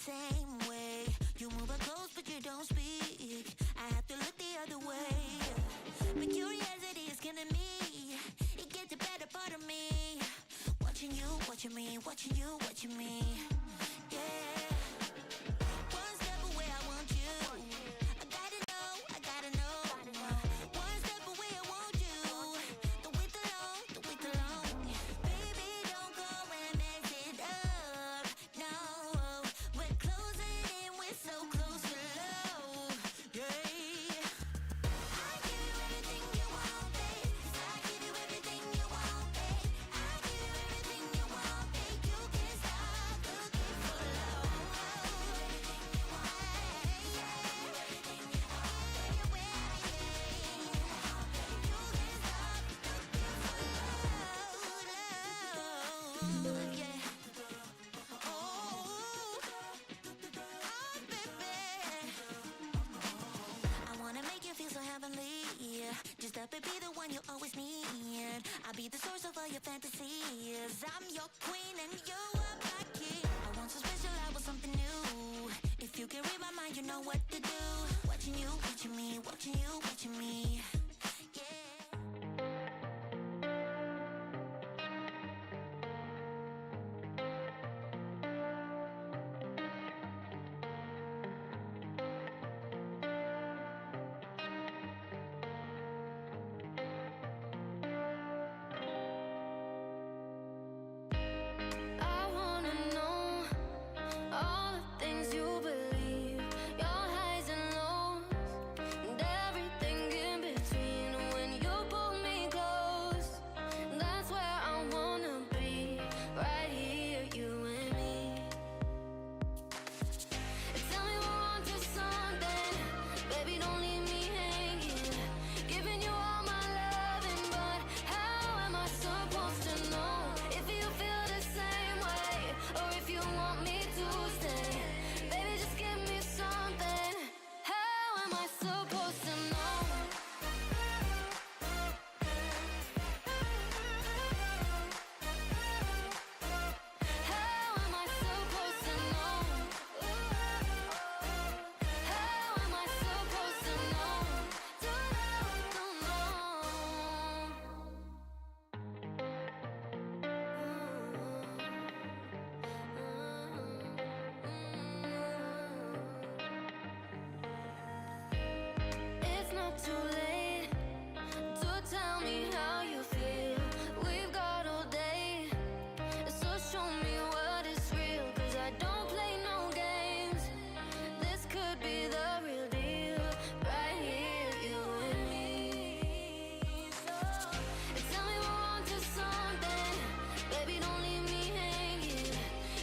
same way. You move up close, but you don't speak. I have to look the other way. But curiosity is killing me. It gets the better part of me. Watching you, watching me, watching you, watching me. Yeah. One step away, I want you. I gotta know, I gotta know. One step away, I want you. Don't wait too long, don't wait too long. Baby, don't go and mess it up. No, we're closing in, we're so close to love. Yeah. I give you everything you want, babe. 'Cause I give you everything you want, babe. I give you everything you want, babe. You can't stop looking for love. Everything you want, yeah. Everything you want, yeah. Where I am, you can't stop looking for love, yeah. Oh, baby. I wanna make you feel so heavenly. Just let me be the one you always need. I'll be the source of all your fantasies. I'm your queen and you are my king. I want so special, I want something new. If you can read my mind, you know what to do. Watching you, watching me, watching you, watching me. Yeah. I wanna know all the things you believe, your highs and lows, and everything in between. When you pull me close, that's where I wanna be, right here, you and me. Tell me we're on to something, baby, don't leave me hanging. Giving you all my loving, but how am I supposed to know if you feel the same way, or if you want me to stay? Baby, just give me something. How am I supposed to know? How am I supposed to know? How am I supposed to know? Don't It's not too late to tell me how you feel. We've got all day, so show me what is real. 'Cause I don't play no games. This could be the real deal, right here, you and me. So tell me we're on to something, baby, don't leave me hanging.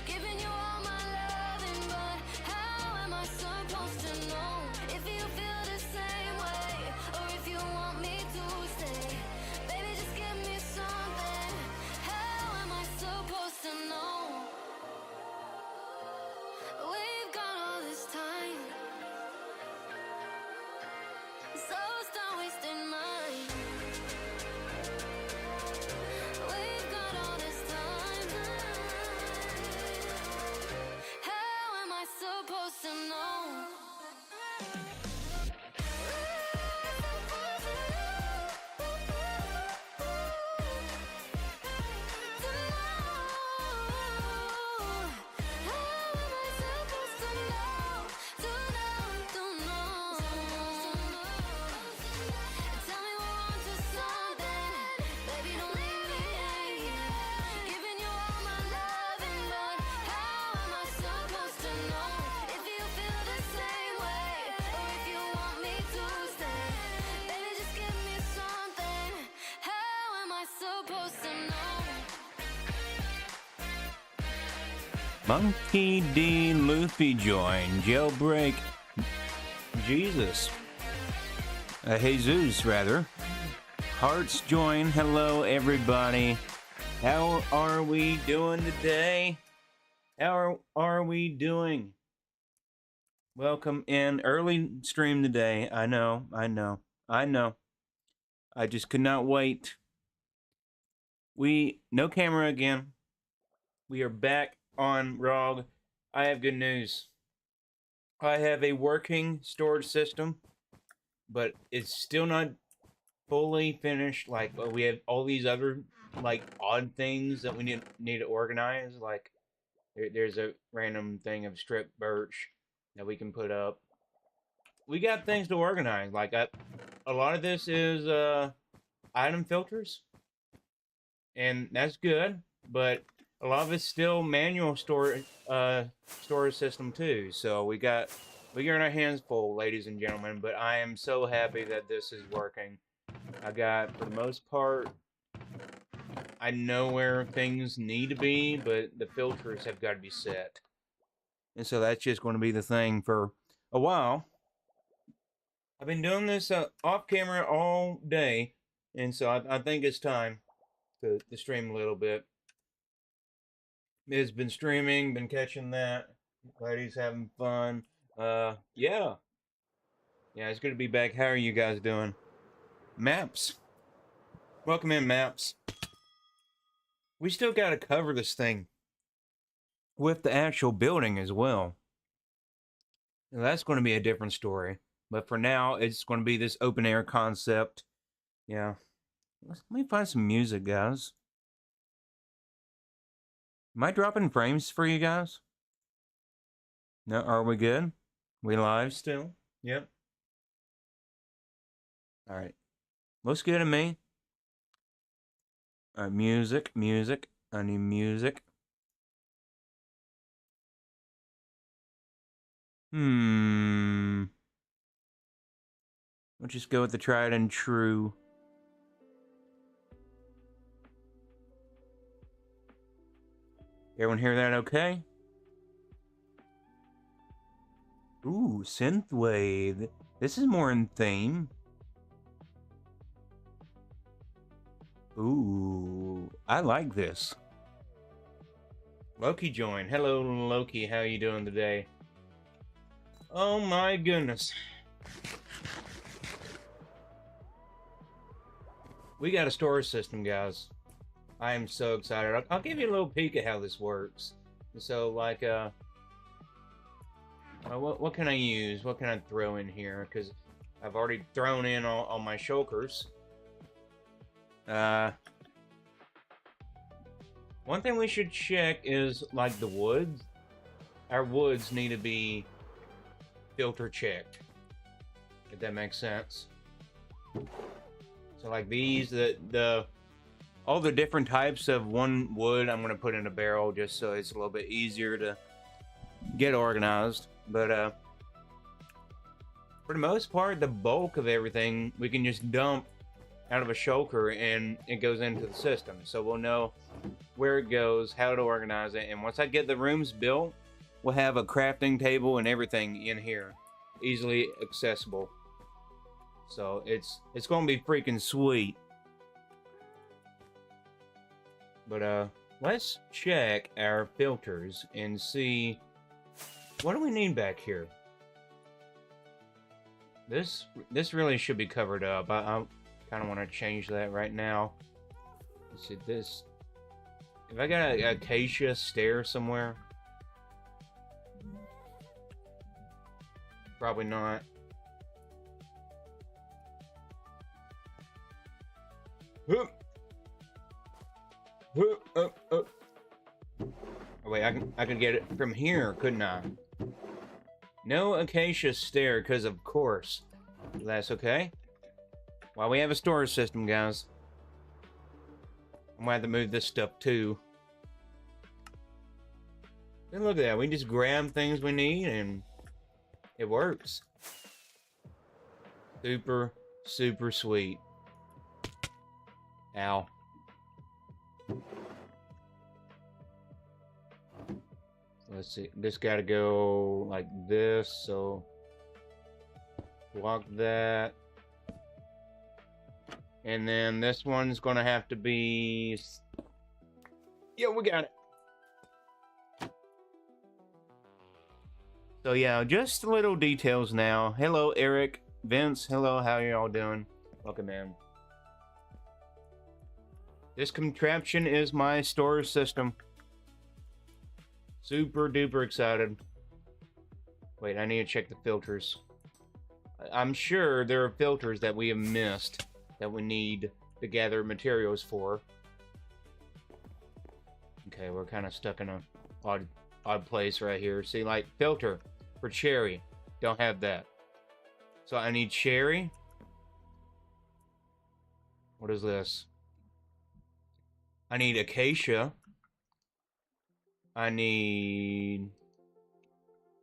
Giving you all my loving, but how am I supposed to know if you feel the same way, or if you want me to stay? Baby, just give me something. How am I supposed to know? We've got all this time, so stop wasting mine. We've got all this time. How am I supposed to know? Monkey D. Luffy joined. Jailbreak. Jesus. Jesus, rather. Hearts join. Hello, everybody. How are we doing today? How are we doing? Welcome in. Early stream today. I know. I just could not wait. No camera again. We are back on ROG. I have good news. I have a working storage system, but it's still not fully finished. Like we have all these other like odd things that we need to organize. Like there's a random thing of stripped birch that we can put up. We got things to organize. Like a lot of this is item filters, and that's good. But a lot of it's still manual storage system too. So we got our hands full, ladies and gentlemen. But I am so happy that this is working. I got, for the most part, I know where things need to be, but the filters have got to be set. And so that's just going to be the thing for a while. I've been doing this off camera all day, and so I think it's time to stream a little bit. It's been streaming, been catching that. Ladies having fun. Yeah. Yeah, it's good to be back. How are you guys doing? Maps. Welcome in, Maps. We still got to cover this thing with the actual building as well. Now, that's going to be a different story. But for now, it's going to be this open air concept. Yeah. Let me find some music, guys. Am I dropping frames for you guys? No, are we good? We live still? Yep. All right. Looks good to me. All right, music. I need music. We'll just go with the tried and true. Everyone hear that okay? Ooh, synthwave. This is more in theme. Ooh, I like this. Loki joined. Hello, Loki. How you doing today? Oh my goodness. We got a storage system, guys. I am so excited. I'll give you a little peek at how this works. So, like, what can I use? What can I throw in here? Because I've already thrown in all my shulkers. One thing we should check is, like, the woods. Our woods need to be filter checked, if that makes sense. So, like these, all the different types of one wood, I'm gonna put in a barrel just so it's a little bit easier to get organized. But for the most part, the bulk of everything we can just dump out of a shulker and it goes into the system. So we'll know where it goes, how to organize it, and once I get the rooms built, we'll have a crafting table and everything in here, easily accessible. So it's gonna be freaking sweet. But let's check our filters and see what do we need back here. This really should be covered up. I kind of want to change that right now. Let's see this. If I got a acacia stair somewhere, probably not. Oh, wait, I can get it from here, couldn't I? No acacia stair, because of course. That's okay. Well, we have a storage system, guys. I'm gonna have to move this stuff too. And look at that, we just grab things we need and it works. Super, super sweet. Ow. Let's see, this gotta go like this, so block that. And then this one's gonna have to be... Yeah, we got it. So yeah, just little details now. Hello, Eric, Vince, hello, how y'all doing? Welcome in. This contraption is my storage system. Super duper excited. Wait, I need to check the filters. I'm sure there are filters that we have missed that we need to gather materials for. Okay, we're kind of stuck in a odd place right here. See, like, filter for cherry. Don't have that. So I need cherry. What is this? I need acacia. I need...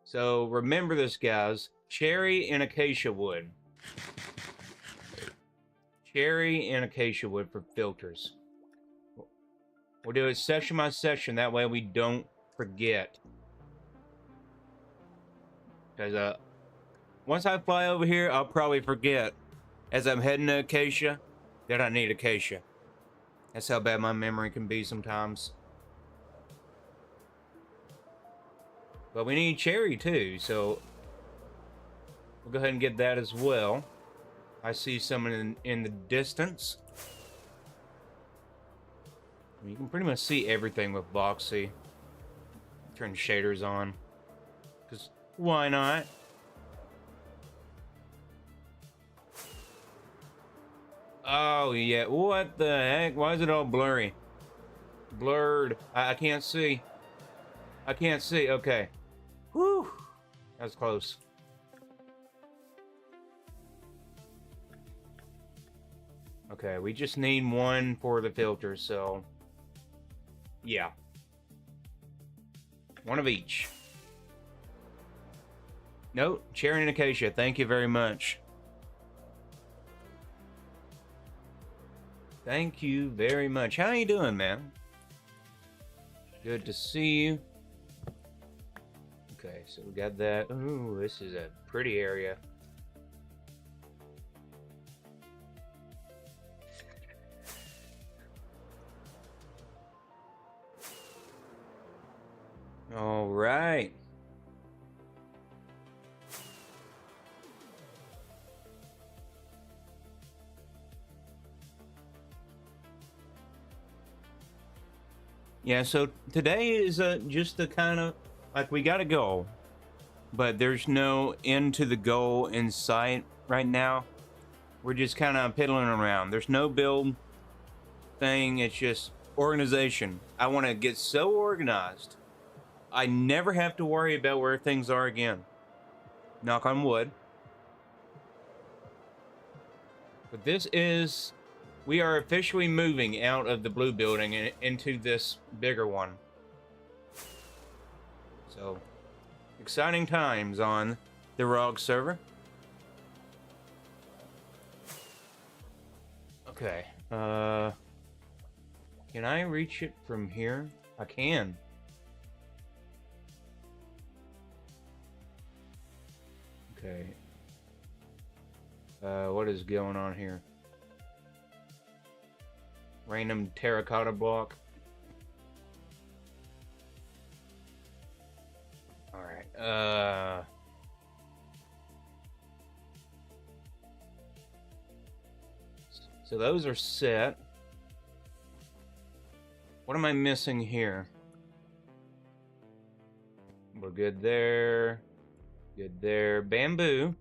So remember this, guys. Cherry and acacia wood. Cherry and acacia wood for filters. We'll do it session by session. That way we don't forget. Because once I fly over here, I'll probably forget as I'm heading to acacia that I need acacia. That's how bad my memory can be sometimes. But we need cherry too, so we'll go ahead and get that as well. I see some in the distance. You can pretty much see everything with Boxy. Turn shaders on. Because why not? Oh, yeah. What the heck? Why is it all blurry? Blurred. I can't see. I can't see. Okay. Whew. That's close. Okay, we just need one for the filter, so... yeah. One of each. Nope, cherry and acacia. Thank you very much. Thank you very much. How you doing, man? Good to see you. Okay, so we got that. Ooh, this is a pretty area. All right. Yeah, so today is just the kind of, like, we got a goal, but there's no end to the goal in sight right now. We're just kind of piddling around. There's no build thing. It's just organization. I want to get so organized I never have to worry about where things are again. Knock on wood. But this is... we are officially moving out of the blue building and into this bigger one. So, exciting times on the ROG server. Okay, can I reach it from here? I can. Okay. What is going on here? Random terracotta block. Alright, so those are set. What am I missing here? We're good there. Good there. Bamboo.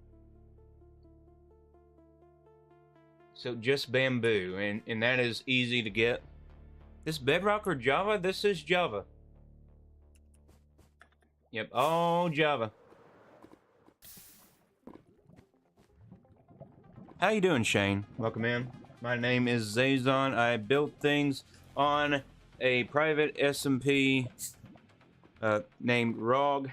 So just bamboo, and that is easy to get. This bedrock or Java? This is Java. Yep, all Java. How you doing, Shane? Welcome in. My name is Zazon. I built things on a private SMP named ROG.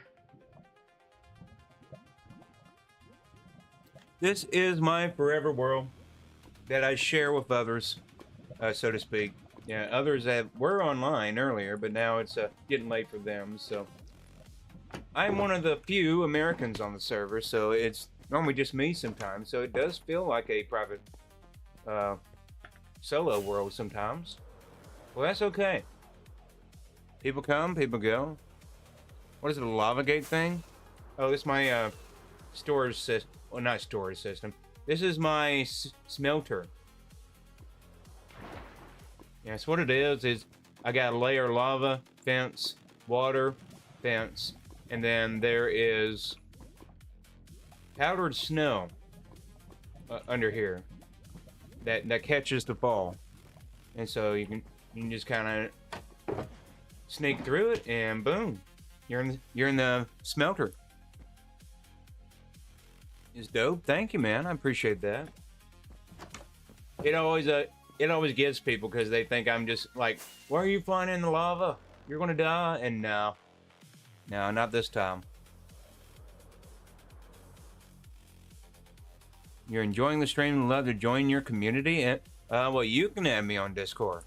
This is my forever world that I share with others, so to speak. Yeah, others that were online earlier, but now it's getting late for them, so. I'm one of the few Americans on the server, so it's normally just me sometimes, so it does feel like a private solo world sometimes. Well, that's okay. People come, people go. What is it, a lava gate thing? Oh, this is my storage system. Well, not storage system. This is my smelter. Yeah, so what it is I got a layer of lava, fence, water, fence, and then there is powdered snow under here that catches the fall, and so you can just kind of sneak through it, and boom, you're in the smelter. It's dope. Thank you, man. I appreciate that. It always gets people because they think I'm just like, why are you flying in the lava? You're gonna die. And no, not this time. You're enjoying the stream and love to join your community? And well, you can add me on Discord.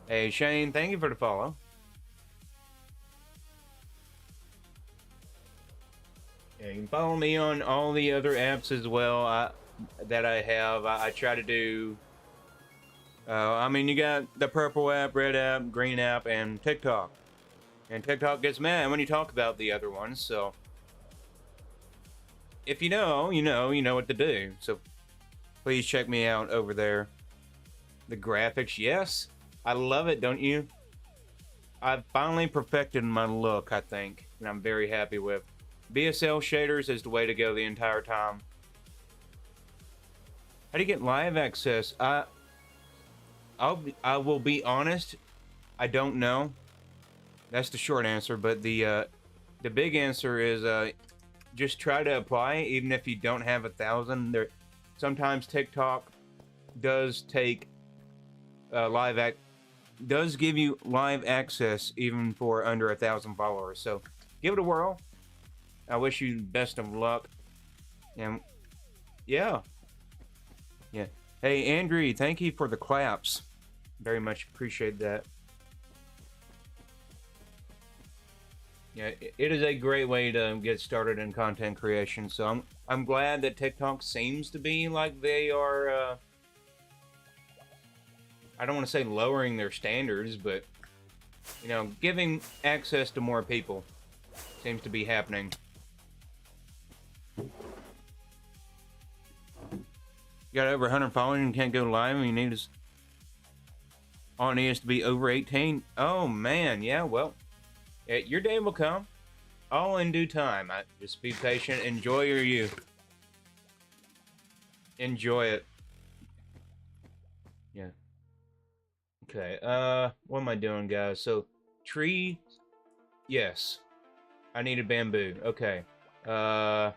Hey Shane, thank you for the follow. Yeah, you can follow me on all the other apps as well that I have. I try to do. I mean, you got the purple app, red app, green app, and TikTok. And TikTok gets mad when you talk about the other ones. So if you know, you know what to do. So please check me out over there. The graphics, yes, I love it, don't you? I've finally perfected my look, I think, and I'm very happy with. BSL shaders is the way to go the entire time. How do you get live access? I will be honest, I don't know. That's the short answer, but the big answer is just try to apply, even if you don't have 1,000. There, sometimes TikTok does take does give you live access even for under 1,000 followers. So give it a whirl. I wish you best of luck. And yeah. Hey Andrew, thank you for the claps. Very much appreciate that. Yeah, it is a great way to get started in content creation. So I'm glad that TikTok seems to be like they are. I don't want to say lowering their standards, but you know, giving access to more people seems to be happening. You got over 100 followers and can't go live, and you need us. All it needs to be over 18. Oh man, yeah. Well, your day will come, all in due time. Just be patient. Enjoy your youth. Enjoy it. Yeah. Okay. What am I doing, guys? So, tree. Yes. I needed bamboo. Okay. I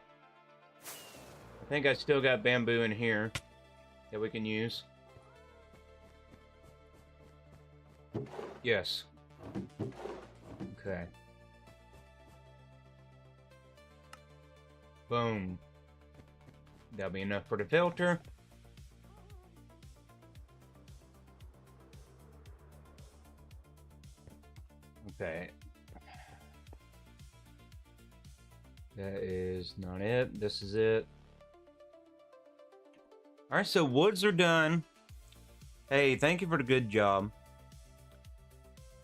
think I still got bamboo in here that we can use. Yes. Okay. Boom. That'll be enough for the filter. Okay. That is not it. This is it. Alright, so woods are done. Hey, thank you for the good job.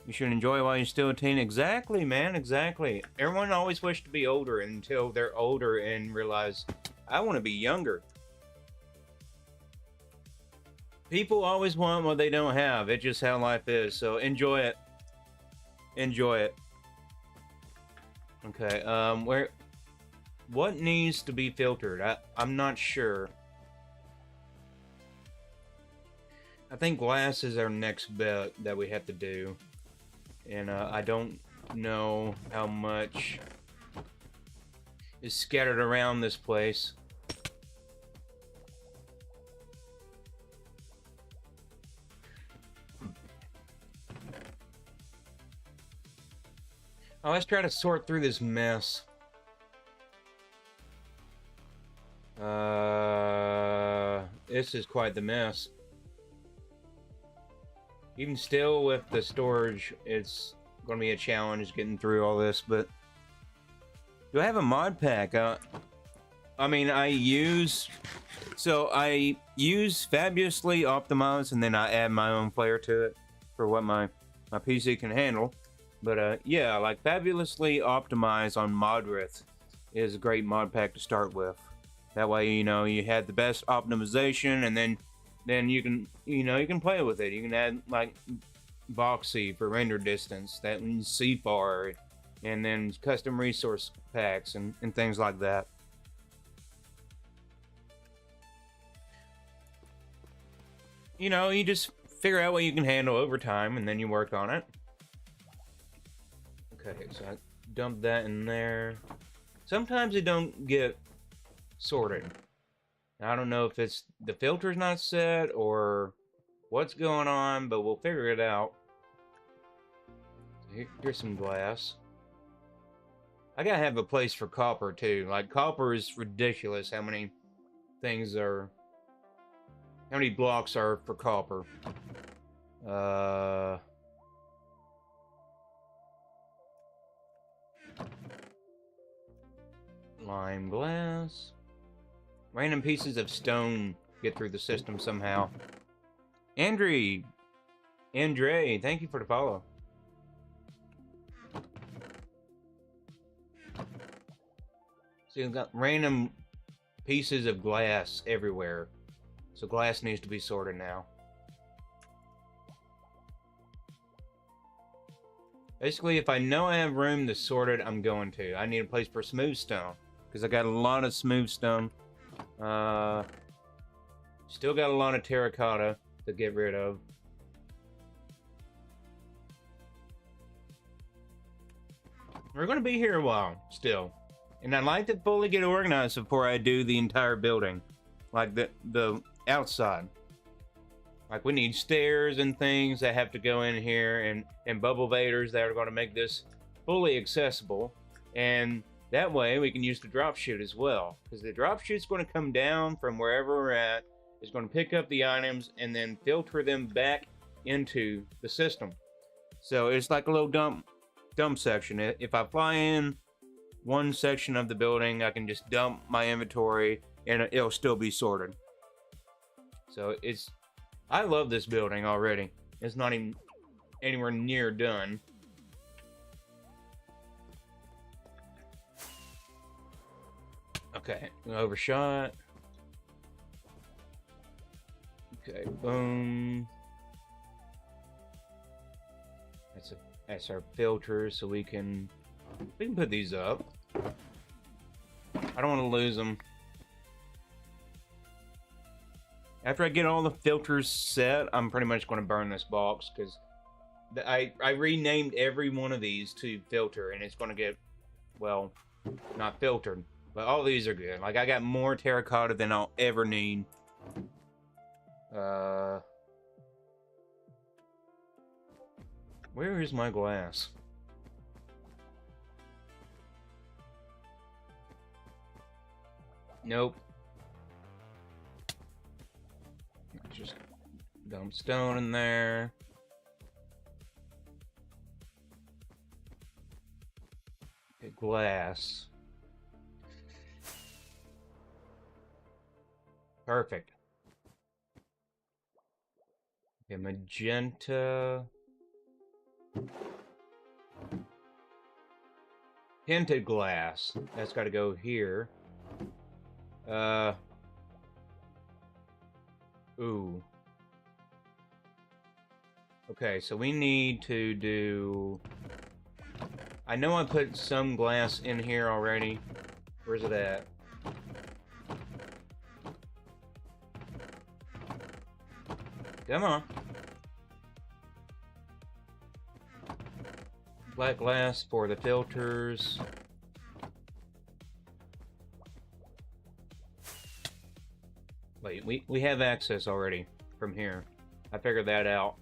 You should enjoy while you're still a teen. Exactly, man, exactly. Everyone always wishes to be older until they're older and realize, I want to be younger. People always want what they don't have. It's just how life is. So enjoy it. Enjoy it. Okay, what needs to be filtered? I'm not sure. I think glass is our next bet that we have to do. And I don't know how much is scattered around this place. Oh, let's try to sort through this mess. This is quite the mess. Even still with the storage, it's going to be a challenge getting through all this, but do I have a mod pack? I mean, I use Fabulously Optimized, and then I add my own flair to it for what my PC can handle. But yeah, like Fabulously Optimized on Modrith is a great mod pack to start with. That way, you know, you had the best optimization, and then you can, you know, you can play with it. You can add like Voxy for render distance, that means CFAR, and then custom resource packs and things like that. you know, you just figure out what you can handle over time, and then you work on it. Okay, so I dump that in there. Sometimes they don't get sorted. I don't know if it's the filter's not set or what's going on, but we'll figure it out. Here's some glass. I gotta have a place for copper too. Like, copper is ridiculous how many things are... How many blocks are for copper? Lime glass. Random pieces of stone get through the system somehow. Andre, thank you for the follow. So you've got random pieces of glass everywhere. So glass needs to be sorted now. Basically, if I know I have room to sort it, I'm going to. I need a place for smooth stone, because I got a lot of smooth stone. Still got a lot of terracotta to get rid of. We're going to be here a while, still. And I'd like to fully get organized before I do the entire building. Like the outside. Like, we need stairs and things that have to go in here, and bubble vaders that are going to make this fully accessible. And that way we can use the drop chute as well. Because the drop chute's going to come down from wherever we're at. It's going to pick up the items and then filter them back into the system. So it's like a little dump section. If I fly in one section of the building, I can just dump my inventory and it'll still be sorted. So I love this building already. It's not even anywhere near done. Okay, overshot. Okay, boom. That's our filters, so we can put these up. I don't want to lose them. After I get all the filters set, I'm pretty much going to burn this box, because I renamed every one of these to filter, and it's going to get, well, not filtered, but all these are good. Like, I got more terracotta than I'll ever need. Where is my glass? Nope. Just dump stone in there. Okay, glass. Perfect. Okay, magenta. Tinted glass. That's got to go here. Ooh. Okay, so we need to do... I know I put some glass in here already. Where's it at? Come on. Black glass for the filters. Wait, we have access already from here. I figured that out.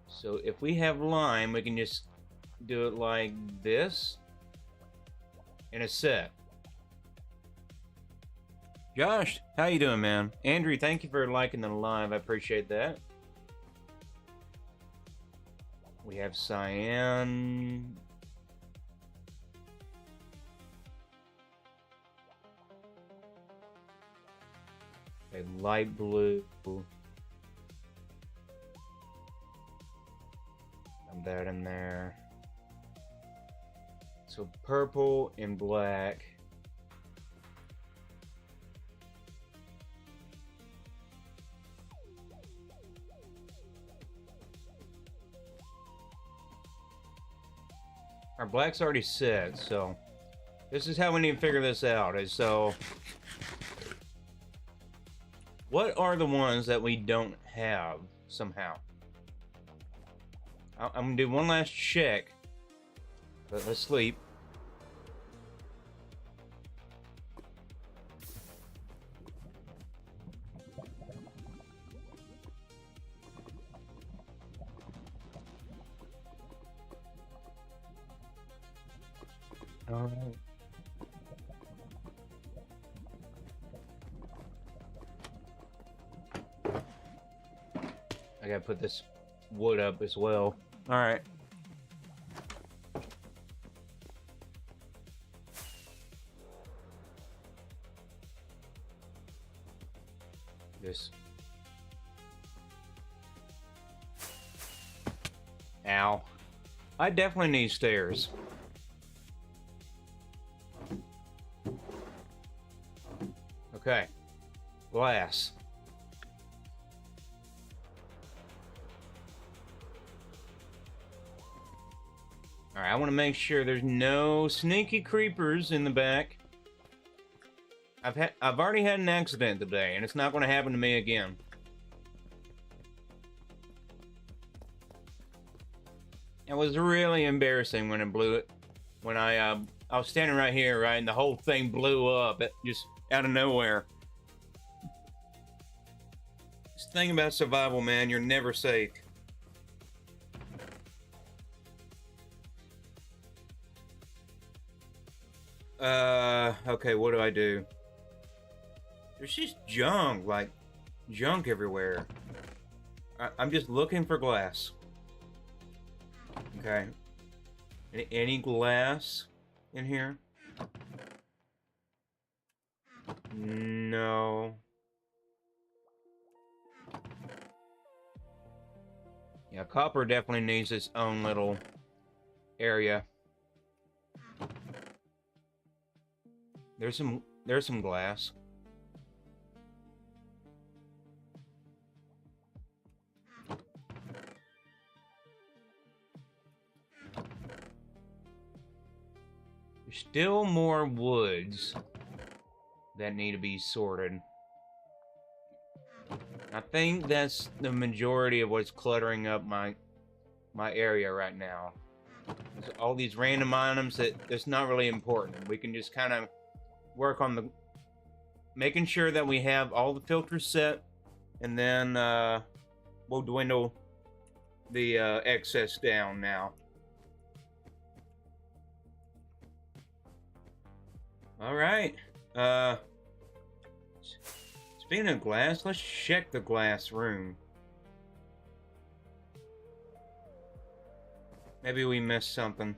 So if we have lime, we can just do it like this. And it's set. Josh, how you doing, man? Andrew, thank you for liking the live. I appreciate that. We have cyan. A light blue. And that in there. So purple and black. Our black's already set, so this is how we need to figure this out. Is so What are the ones that we don't have somehow? I'm gonna do one last check. But let's sleep. All right. I gotta put this wood up as well. All right. This. Ow. I definitely need stairs. Okay. Glass. Alright, I want to make sure there's no sneaky creepers in the back. I've already had an accident today, and it's not going to happen to me again. It was really embarrassing when it blew it. When I was standing right here, right, and the whole thing blew up, just out of nowhere. This thing about survival, man, you're never safe. Okay, what do I do? There's just junk, like, junk everywhere. I'm just looking for glass. Okay. Any glass in here? No. Yeah, copper definitely needs its own little area. There's some glass. There's still more woods that need to be sorted. I think that's the majority of what's cluttering up my area right now. There's all these random items that's not really important. We can just kind of work on making sure that we have all the filters set, and then we'll dwindle the excess down now. All right. Speaking of glass, let's check the glass room. Maybe we missed something.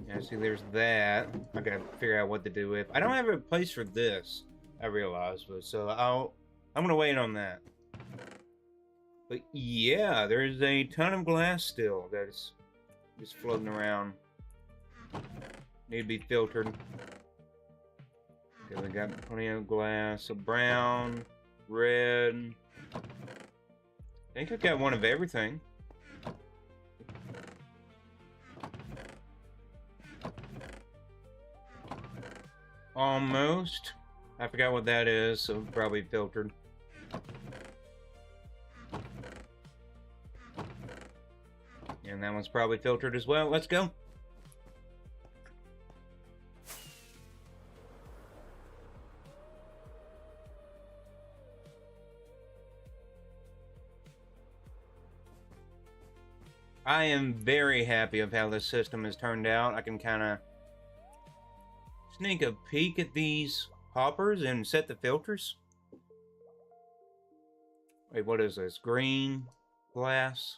Yeah, see, there's that. I gotta figure out what to do with. I don't have a place for this, I realized, so I'm gonna wait on that. But yeah, there's a ton of glass still that's just floating around. Need to be filtered. Okay, we got plenty of glass. So brown, red. I think I've got one of everything. Almost. I forgot what that is, so probably filtered. And that one's probably filtered as well. Let's go. I am very happy of how this system has turned out. I can kind of sneak a peek at these hoppers and set the filters. Wait, what is this? Green glass.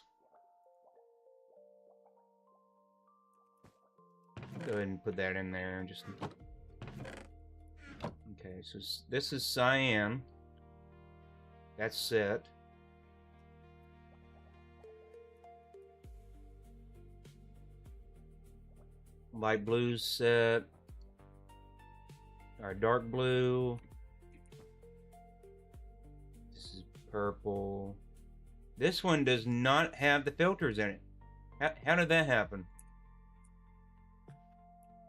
Go ahead and put that in there. Just okay. So this is cyan. That's set. Light blue's set. Alright, dark blue. This is purple. This one does not have the filters in it. How did that happen?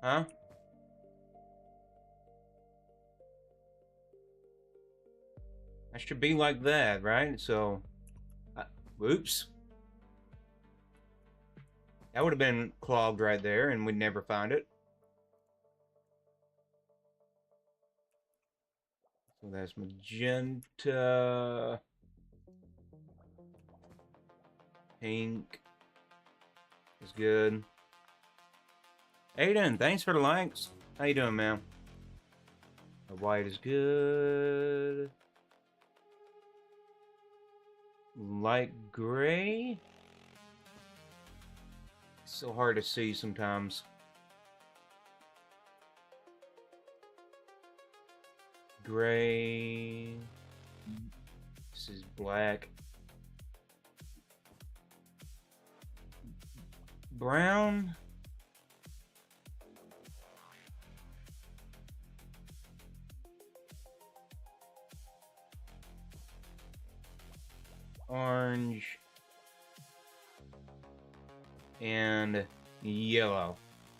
Huh? That should be like that, right? So, oops. That would have been clogged right there, and we'd never find it. So that's magenta. Pink is good. Aiden, thanks for the likes. How you doing, man? The white is good. Light gray. It's so hard to see sometimes. Gray. This is black. Brown. Orange. And yellow.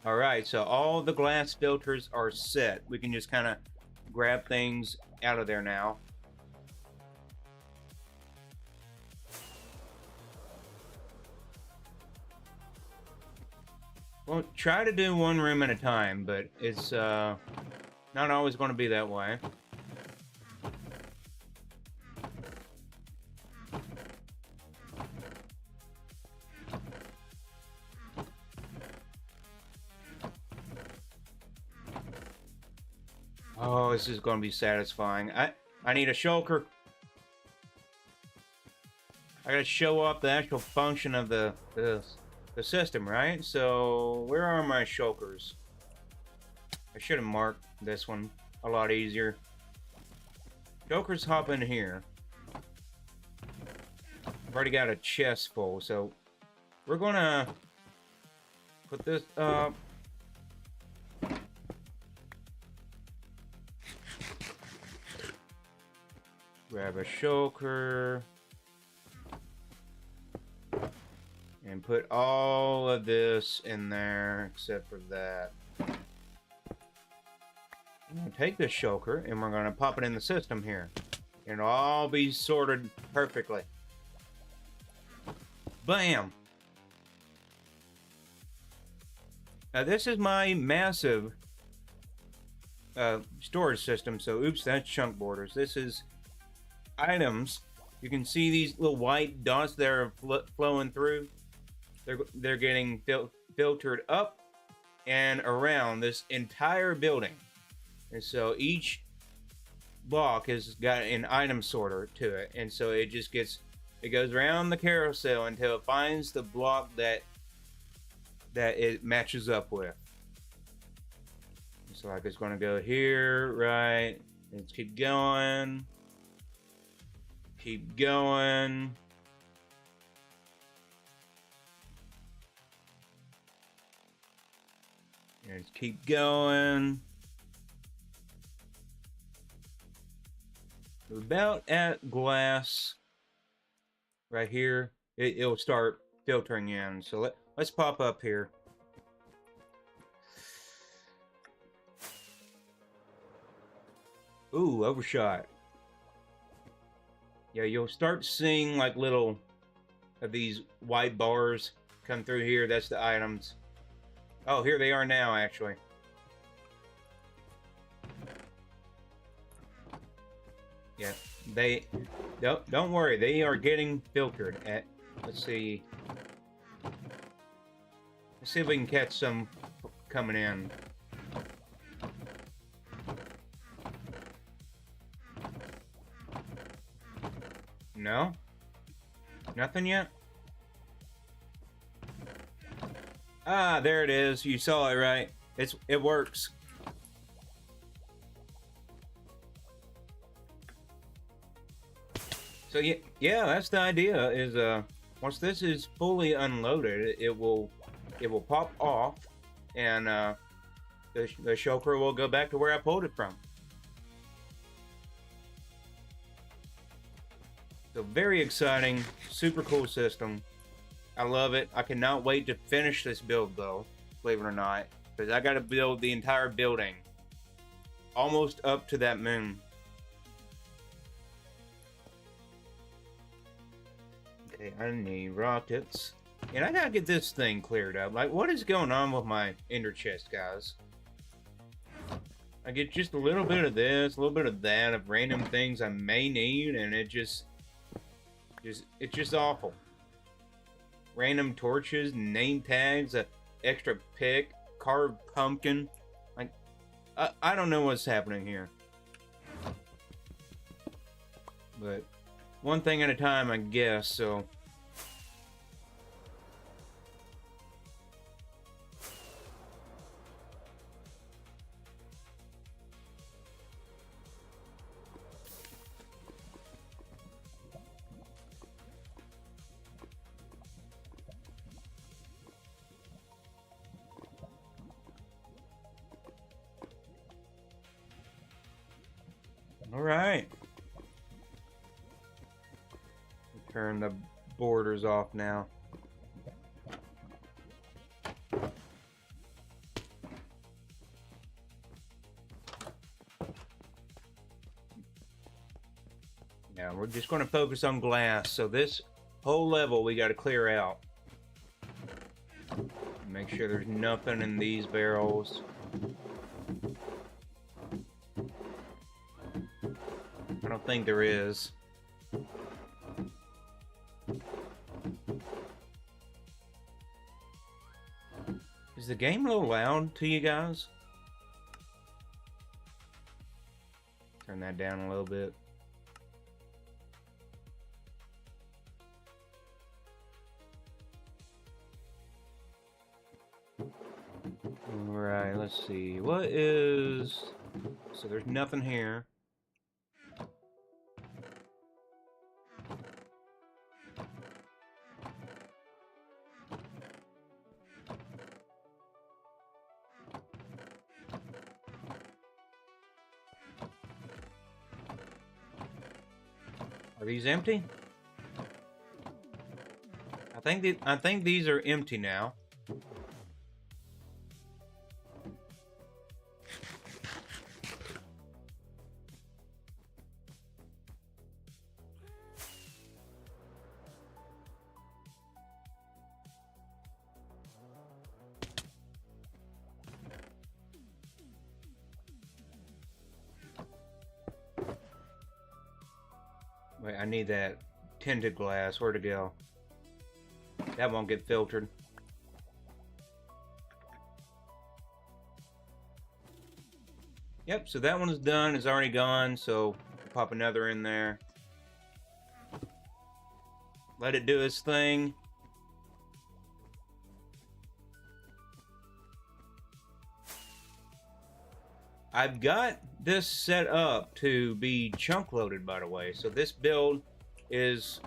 All right, so all the glass filters are set. We can just kind of grab things out of there now. Well, try to do one room at a time, but it's not always going to be that way. Oh, this is going to be satisfying. I need a shulker. I gotta show up the actual function of the system, right? So, where are my shulkers? I should have marked this one a lot easier. Shulkers hop in here. I've already got a chest full, so we're gonna put this up. Grab a shulker. And put all of this in there, except for that. I'm going to take this shulker, and we're going to pop it in the system here. And it'll all be sorted perfectly. Bam! Now, this is my massive storage system, so oops, that's chunk borders. This is items. You can see these little white dots that are flowing through. They're getting filtered up and around this entire building. And so each block has got an item sorter to it. And so it just goes around the carousel until it finds the block that it matches up with. So like it's going to go here, right? Let's keep going. Keep going. And keep going. We're about at glass right here. It'll start filtering in. So let's pop up here. Ooh, overshot. Yeah, you'll start seeing like little of these white bars come through here. That's the items. Oh, here they are now, actually. Yeah, they don't worry. They are getting filtered. Let's see. Let's see if we can catch some coming in. No? Nothing yet? Ah, there it is. You saw it, right? It works. So yeah, that's the idea. Is once this is fully unloaded, it will pop off, and the shulker will go back to where I pulled it from. So very exciting, super cool system. I love it. I cannot wait to finish this build, though, believe it or not, because I got to build the entire building, almost up to that moon. Okay, I need rockets. And I gotta get this thing cleared up. Like, what is going on with my ender chest, guys? I get just a little bit of this, a little bit of that, of random things I may need, and it's just awful. Random torches, name tags, a extra pick, carved pumpkin. Like, I don't know what's happening here. But one thing at a time, I guess, so. All right. Turn the borders off now. Now we're just going to focus on glass. So this whole level we got to clear out. Make sure there's nothing in these barrels. I don't think there is. Is the game a little loud to you guys? Turn that down a little bit. Alright, let's see. What is... So there's nothing here. Are these empty? I think these are empty now. Wait, I need that tinted glass. Where'd it go? That won't get filtered. Yep, so that one's done. It's already gone, so pop another in there. Let it do its thing. I've got this set up to be chunk loaded, by the way. So this build is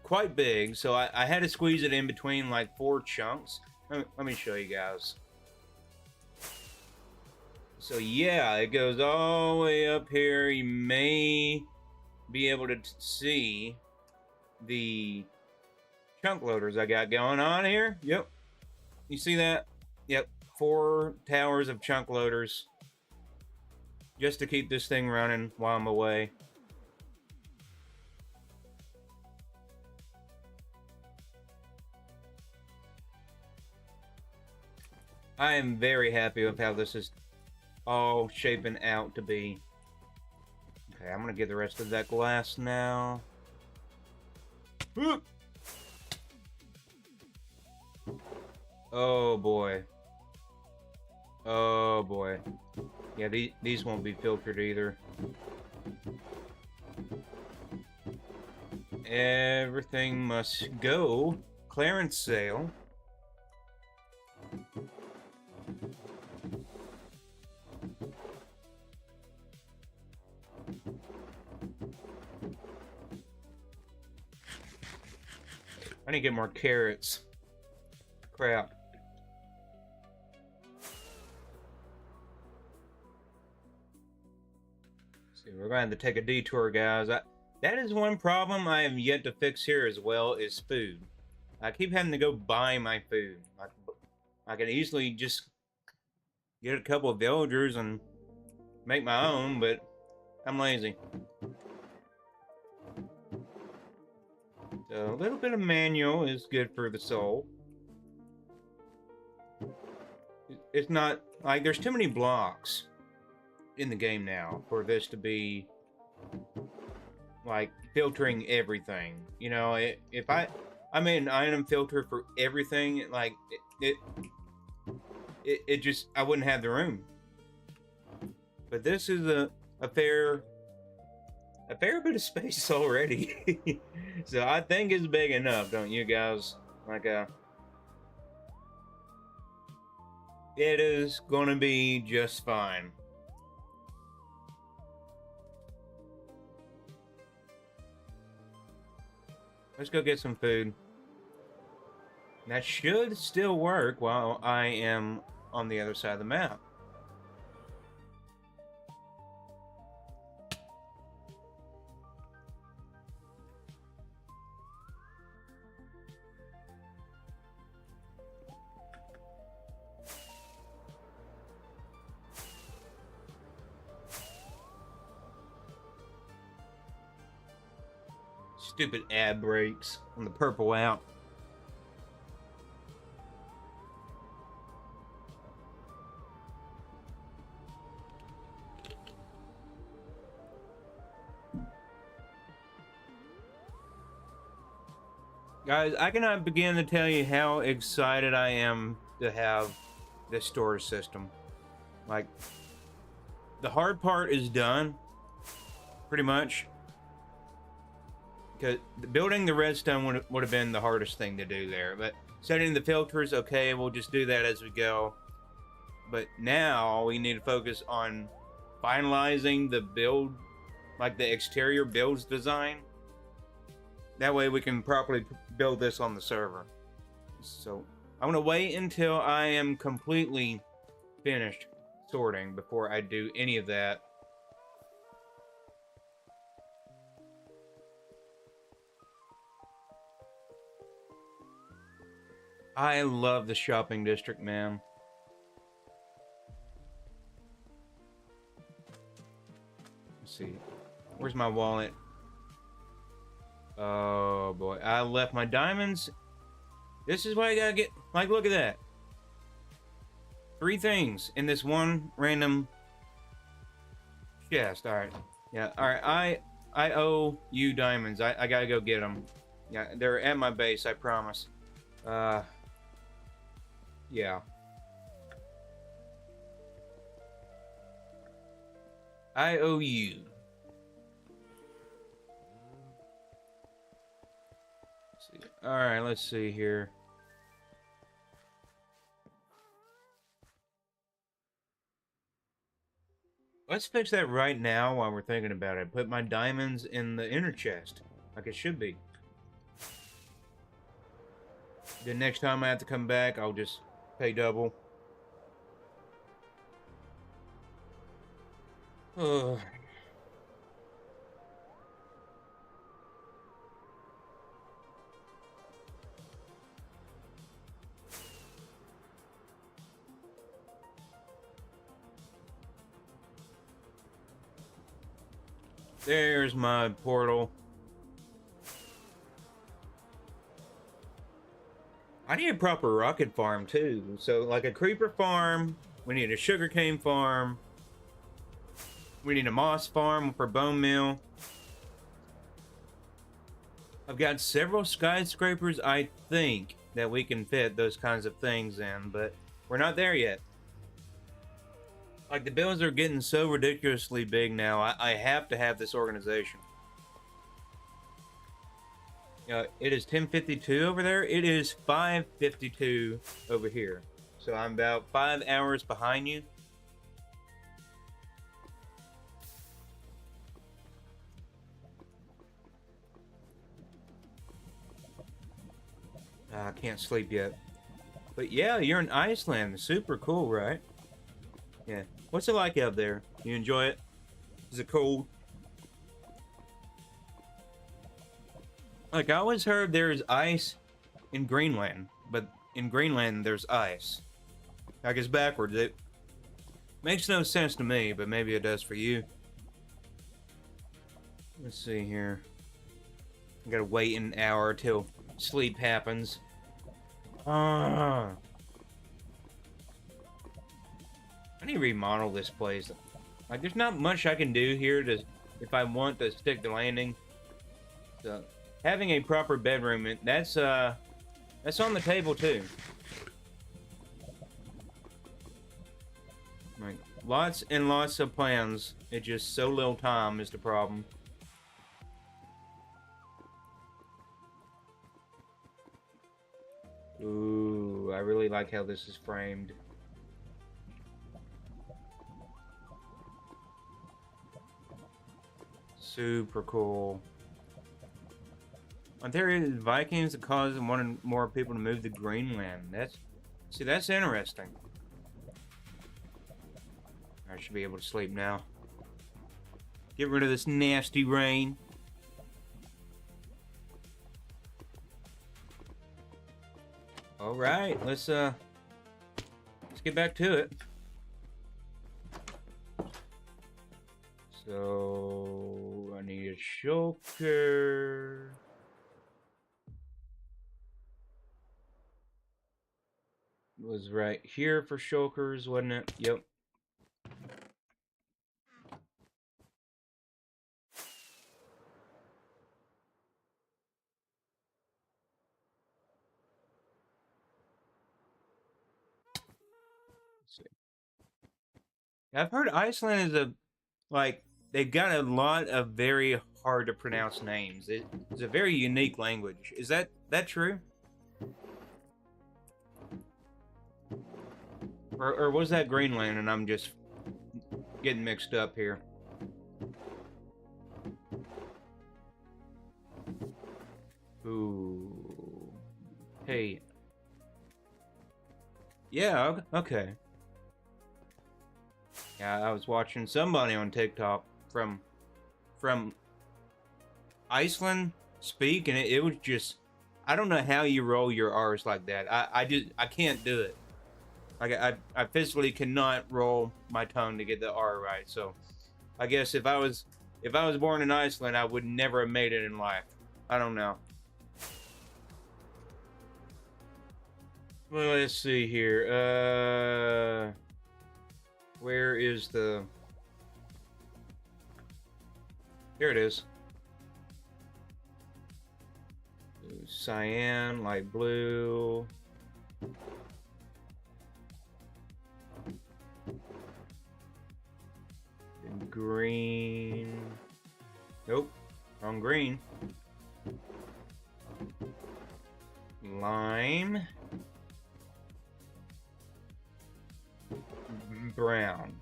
quite big. So I had to squeeze it in between like 4 chunks. Let me show you guys. So yeah, it goes all the way up here. You may be able to see the chunk loaders I got going on here. Yep. You see that? Yep. 4 towers of chunk loaders. Just to keep this thing running while I'm away. I am very happy with how this is all shaping out to be. Okay, I'm gonna get the rest of that glass now. Whoop. Oh boy. Oh boy. Yeah, these won't be filtered either. Everything must go. Clearance sale. I need to get more carrots. Crap. See, we're going to have to take a detour, guys. That is one problem I have yet to fix here as well, is food. I keep having to go buy my food. I could easily just get a couple of villagers and make my own, but I'm lazy. So a little bit of manual is good for the soul. It's not like there's too many blocks in the game now for this to be like filtering everything. You know, if I made an item filter for everything, like it just, I wouldn't have the room. But this is a fair bit of space already. So I think it's big enough, don't you guys? Like it is gonna be just fine. Let's go get some food. That should still work while I am on the other side of the map. Stupid ad breaks on the purple out. Guys, I cannot begin to tell you how excited I am to have this storage system. Like, the hard part is done, pretty much. Because building the redstone would have been the hardest thing to do there. But setting the filters, okay, we'll just do that as we go. But now we need to focus on finalizing the build, like the exterior builds design. That way we can properly build this on the server. So I'm going to wait until I am completely finished sorting before I do any of that. I love the shopping district, man. Let's see. Where's my wallet? Oh boy, I left my diamonds. This is why I gotta get, like, look at that. 3 things in this one random chest. Alright. Yeah, alright. I owe you diamonds. I gotta go get them. Yeah, they're at my base, I promise. Yeah. I owe you. Alright, let's see here. Let's fix that right now while we're thinking about it. Put my diamonds in the inner chest, like it should be. The next time I have to come back, I'll just pay double. Ugh. There's my portal. I need a proper rocket farm too. So like a creeper farm, we need a sugarcane farm. We need a moss farm for bone meal. I've got several skyscrapers, I think, that we can fit those kinds of things in, but we're not there yet. Like, the builds are getting so ridiculously big now, I have to have this organization. It is 10:52 over there. It is 5:52 over here. So I'm about 5 hours behind you. I can't sleep yet. But yeah, you're in Iceland. Super cool, right? Yeah. What's it like out there? You enjoy it? Is it cold? Like, I always heard there's ice in Greenland, but in Greenland there's ice. Like, it's backwards. It makes no sense to me, but maybe it does for you. Let's see here. I gotta wait an hour till sleep happens. I need to remodel this place. Like, there's not much I can do here to, if I want to stick the landing. So, having a proper bedroom, that's on the table too. Like, lots and lots of plans. It's just so little time is the problem. Ooh, I really like how this is framed. Super cool. On theory, the Vikings that caused and wanted more people to move to Greenland. That's interesting. I should be able to sleep now. Get rid of this nasty rain. All right, let's get back to it. So I need a shulker. It was right here for shulkers, wasn't it? Yep. Let's see. I've heard Iceland is they've got a lot of very hard to pronounce names. It's a very unique language. Is that true? Or was that Greenland and I'm just getting mixed up here? Ooh. Hey. Yeah, okay. Yeah, I was watching somebody on TikTok from Iceland speak, and it was just, I don't know how you roll your R's like that. I can't do it. Like I physically cannot roll my tongue to get the R right. So I guess if I was born in Iceland, I would never have made it in life. I don't know. Well, let's see here. Where is the... Here it is. Cyan, light blue. And green. Nope, wrong green. Lime. Brown.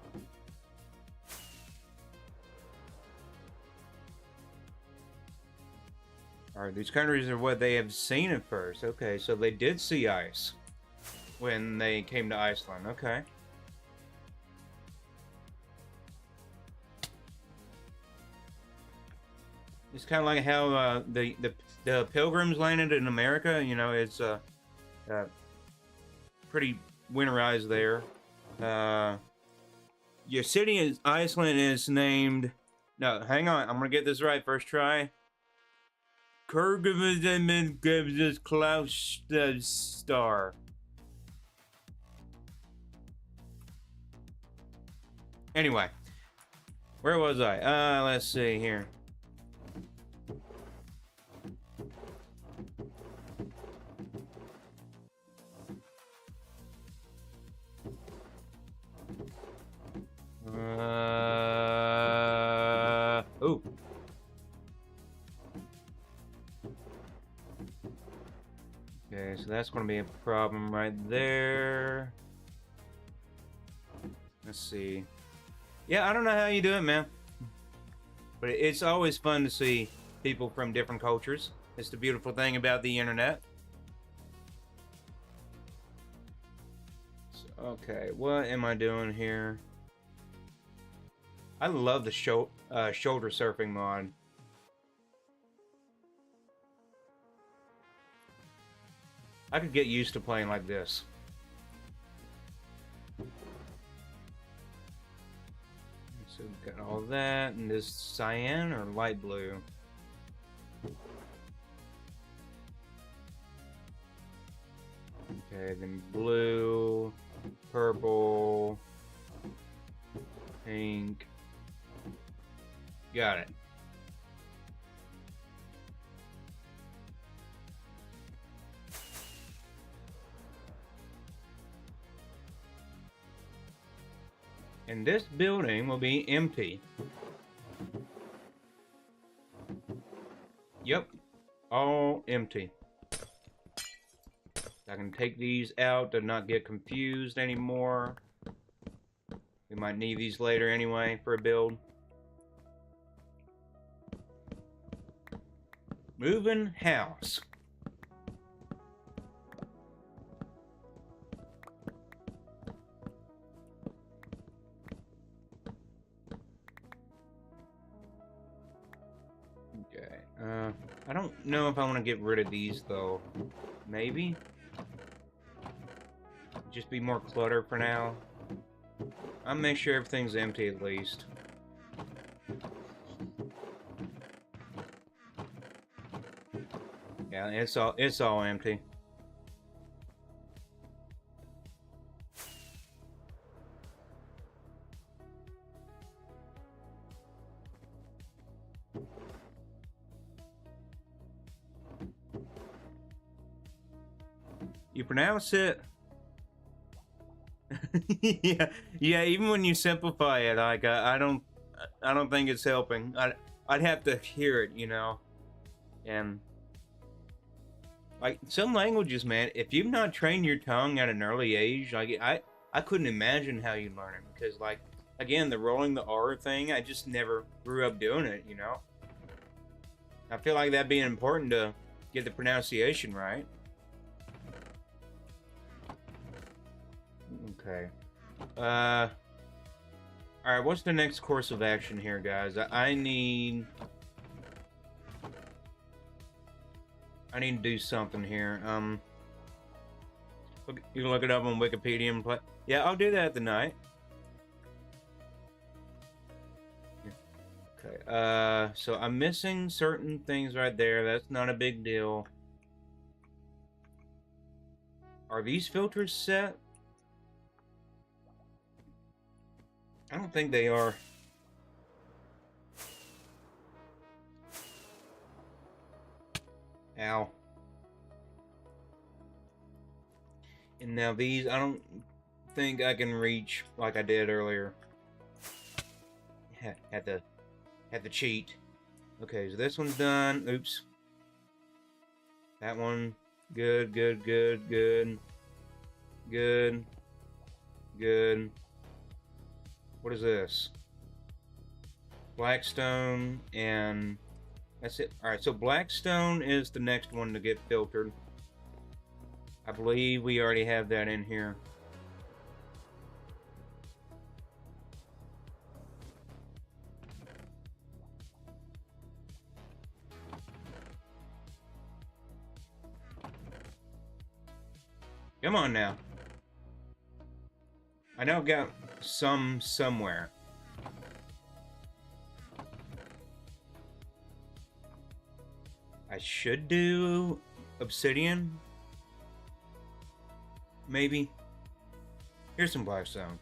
Alright, these countries are what they have seen at first. Okay, so they did see ice when they came to Iceland. Okay. It's kind of like how the Pilgrims landed in America. You know, it's pretty winterized there. Your city in Iceland is named... No, hang on. I'm going to get this right first try. Star. Anyway. Where was I? Let's see here. Oh. Okay, so that's going to be a problem right there. Let's see. Yeah, I don't know how you do it, man. But it's always fun to see people from different cultures. It's the beautiful thing about the internet. So, okay, what am I doing here? I love the shoulder surfing mod. I could get used to playing like this. So we've got all that, and this cyan or light blue. then blue, purple, pink. Got it. And this building will be empty. Yep, all empty. I can take these out to not get confused anymore. We might need these later anyway for a build. Moving house. Okay. I don't know if I want to get rid of these though. Maybe. Just be more clutter for now. I'll make sure everything's empty at least. Yeah, it's all empty. You pronounce it. yeah. Even when you simplify it, like I don't think it's helping. I'd have to hear it, you know. And like some languages, man, if you've not trained your tongue at an early age, like I couldn't imagine how you learn it because, like, again, the rolling the R thing, I just never grew up doing it, you know. I feel like that'd be important to get the pronunciation right. Okay. Alright, what's the next course of action here, guys? I need to do something here. You can look it up on Wikipedia and play. Yeah, I'll do that tonight. Okay, so I'm missing certain things right there. That's not a big deal. Are these filters set? I don't think they are. Ow. And now these, I don't think I can reach like I did earlier. Had to cheat. Okay, so this one's done. Oops. That one, good. What is this? Blackstone, and that's it. Alright, so Blackstone is the next one to get filtered. I believe we already have that in here. Come on now. I know I've got some somewhere. I should do obsidian. Maybe. Here's some blackstone.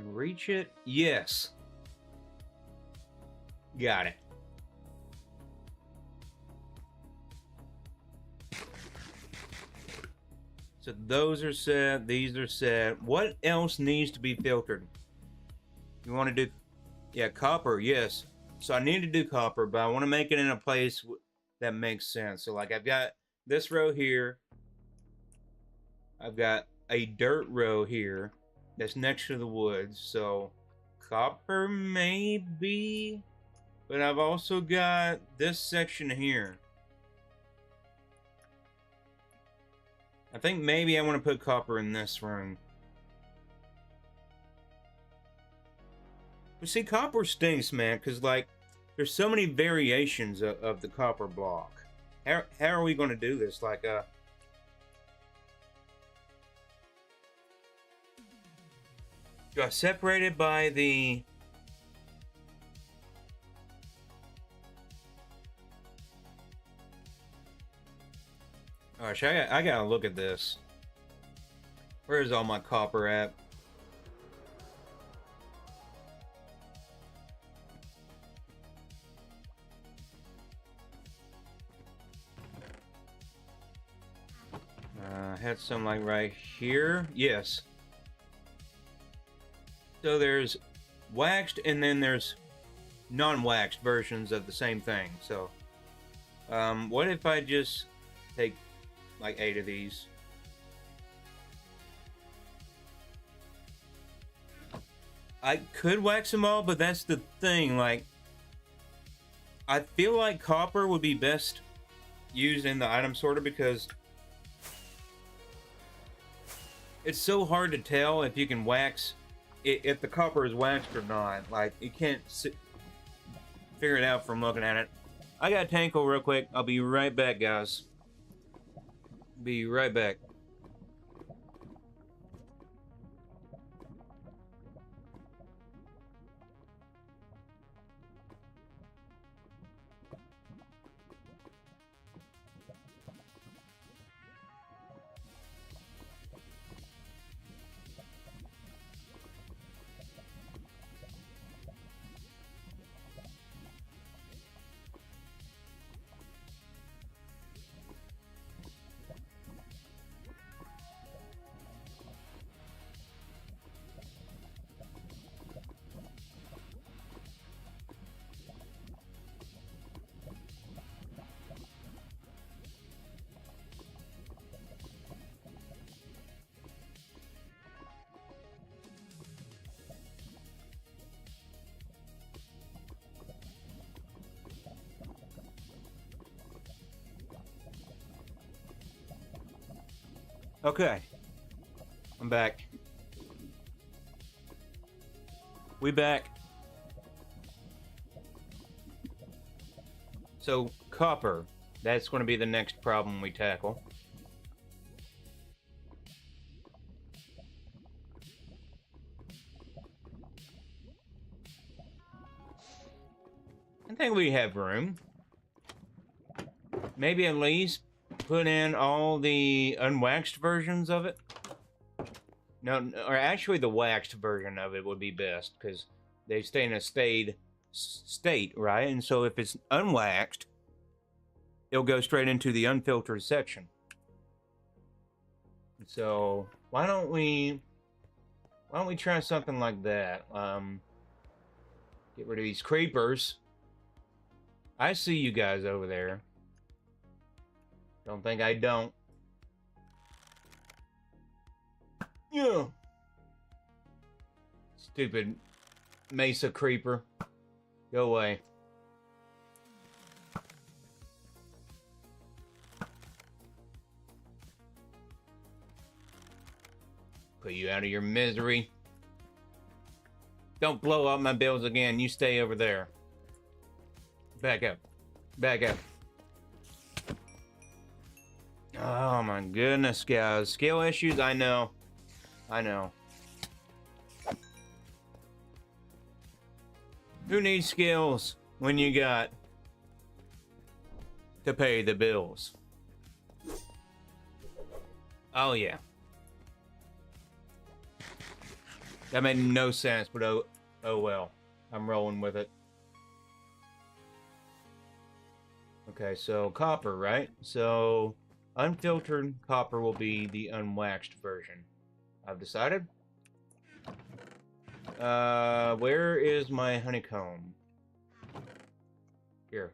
Reach it? Yes. Got it. So those are set. These are set. What else needs to be filtered? You want to do... Yeah, copper, yes. So I need to do copper, but I want to make it in a place that makes sense. So, like, I've got this row here. I've got a dirt row here that's next to the woods. So copper maybe, but I've also got this section here. I think maybe I want to put copper in this room. But see, copper stinks, man, because, like, there's so many variations of the copper block. How are we going to do this? Like, do I separate it by the... Gosh, I gotta look at this. Where's all my copper at? I had some like right here. Yes. So there's waxed and then there's non-waxed versions of the same thing. So, what if I just take like 8 of these? I could wax them all, but that's the thing. Like, I feel like copper would be best used in the item sorter because it's so hard to tell if you can wax if the copper is waxed or not. Like, you can't figure it out from looking at it. I got a tankle real quick. I'll be right back, guys. Be right back. Okay. I'm back. We back. So, copper. That's going to be the next problem we tackle. I think we have room. Maybe at least put in all the unwaxed versions of it. No, or actually the waxed version of it would be best because they stay in a state, right? And so if it's unwaxed, it'll go straight into the unfiltered section. So why don't we try something like that? Get rid of these creepers. I see you guys over there. Don't think I don't. Yeah. Stupid mesa creeper. Go away. Put you out of your misery. Don't blow up my bills again. You stay over there. Back up. Back up. Oh my goodness, guys. Skill issues? I know. I know. Who needs skills when you got to pay the bills? Oh yeah. That made no sense, but oh well. I'm rolling with it. Okay, so copper, right? So unfiltered copper will be the unwaxed version. I've decided. Where is my honeycomb? Here.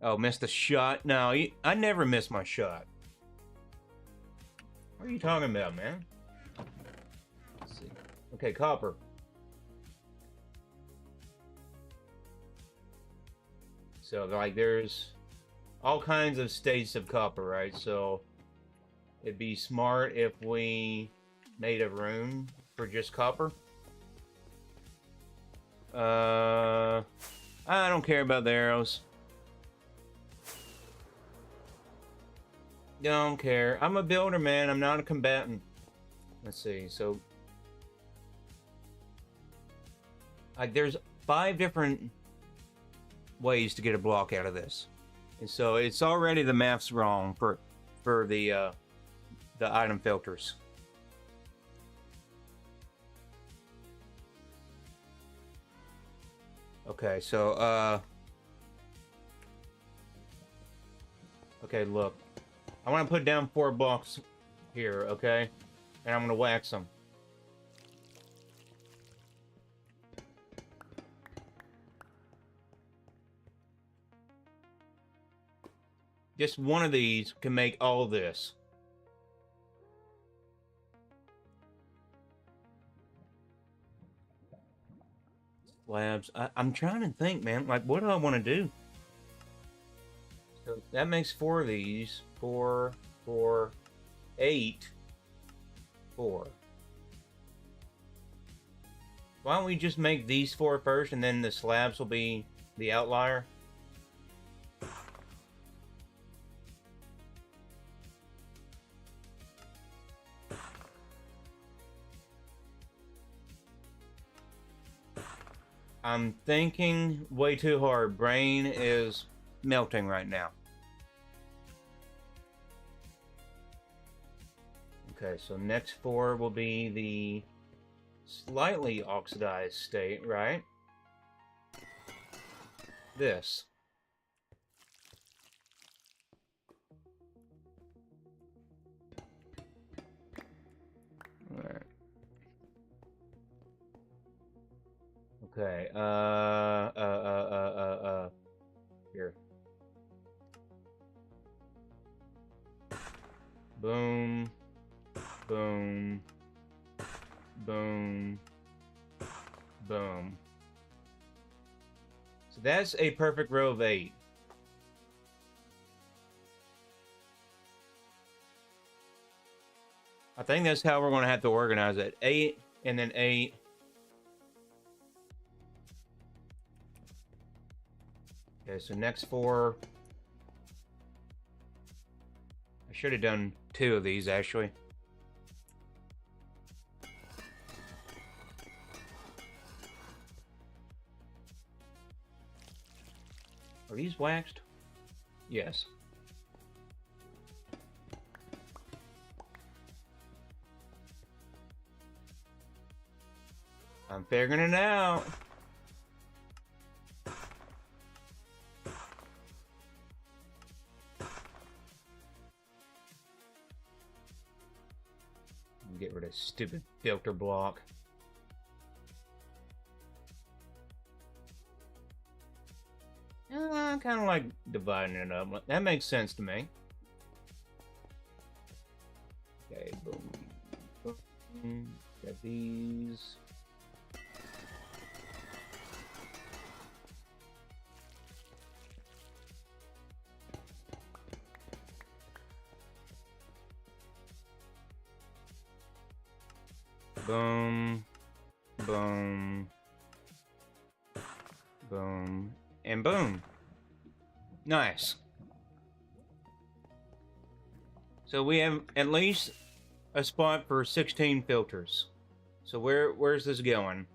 Oh, missed a shot? No, I never miss my shot. What are you talking about, man? Let's see. Okay, copper. So, like, there's all kinds of states of copper, right? So, it'd be smart if we made a room for just copper. I don't care about the arrows. Don't care. I'm a builder, man. I'm not a combatant. Let's see. So, there's 5 different ways to get a block out of this, and so it's already the math's wrong for the item filters. Okay, so okay, look. I want to put down 4 blocks here, okay? And I'm going to wax them. Just one of these can make all this. Slabs. I'm trying to think, man. Like, what do I want to do? So that makes 4 of these. 4, 4, 8, 4. Why don't we just make these 4 first, and then the slabs will be the outlier? I'm thinking way too hard. Brain is melting right now. Okay, so next 4 will be the slightly oxidized state, right? This. Alright. Okay, here. Boom. Boom. Boom. Boom. So that's a perfect row of 8. I think that's how we're going to have to organize it. 8 and then 8. Okay, so next 4. I should have done 2 of these, actually. Are these waxed? Yes. I'm figuring it out. Get rid of stupid filter block. Kind of like dividing it up. That makes sense to me. Okay, boom. Boom. Got these. Boom. Boom. Boom. And boom. Nice. So we have at least a spot for 16 filters. So where's this going?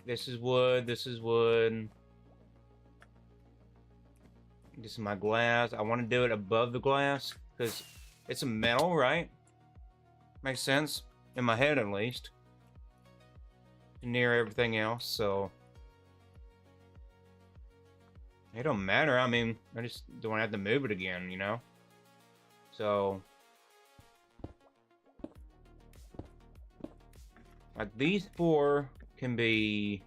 This is wood, this is wood. This is my glass. I want to do it above the glass because it's a metal, right? Makes sense. In my head, at least. Near everything else, so it don't matter. I mean, I just don't have to move it again, you know? So, like, these 4 can be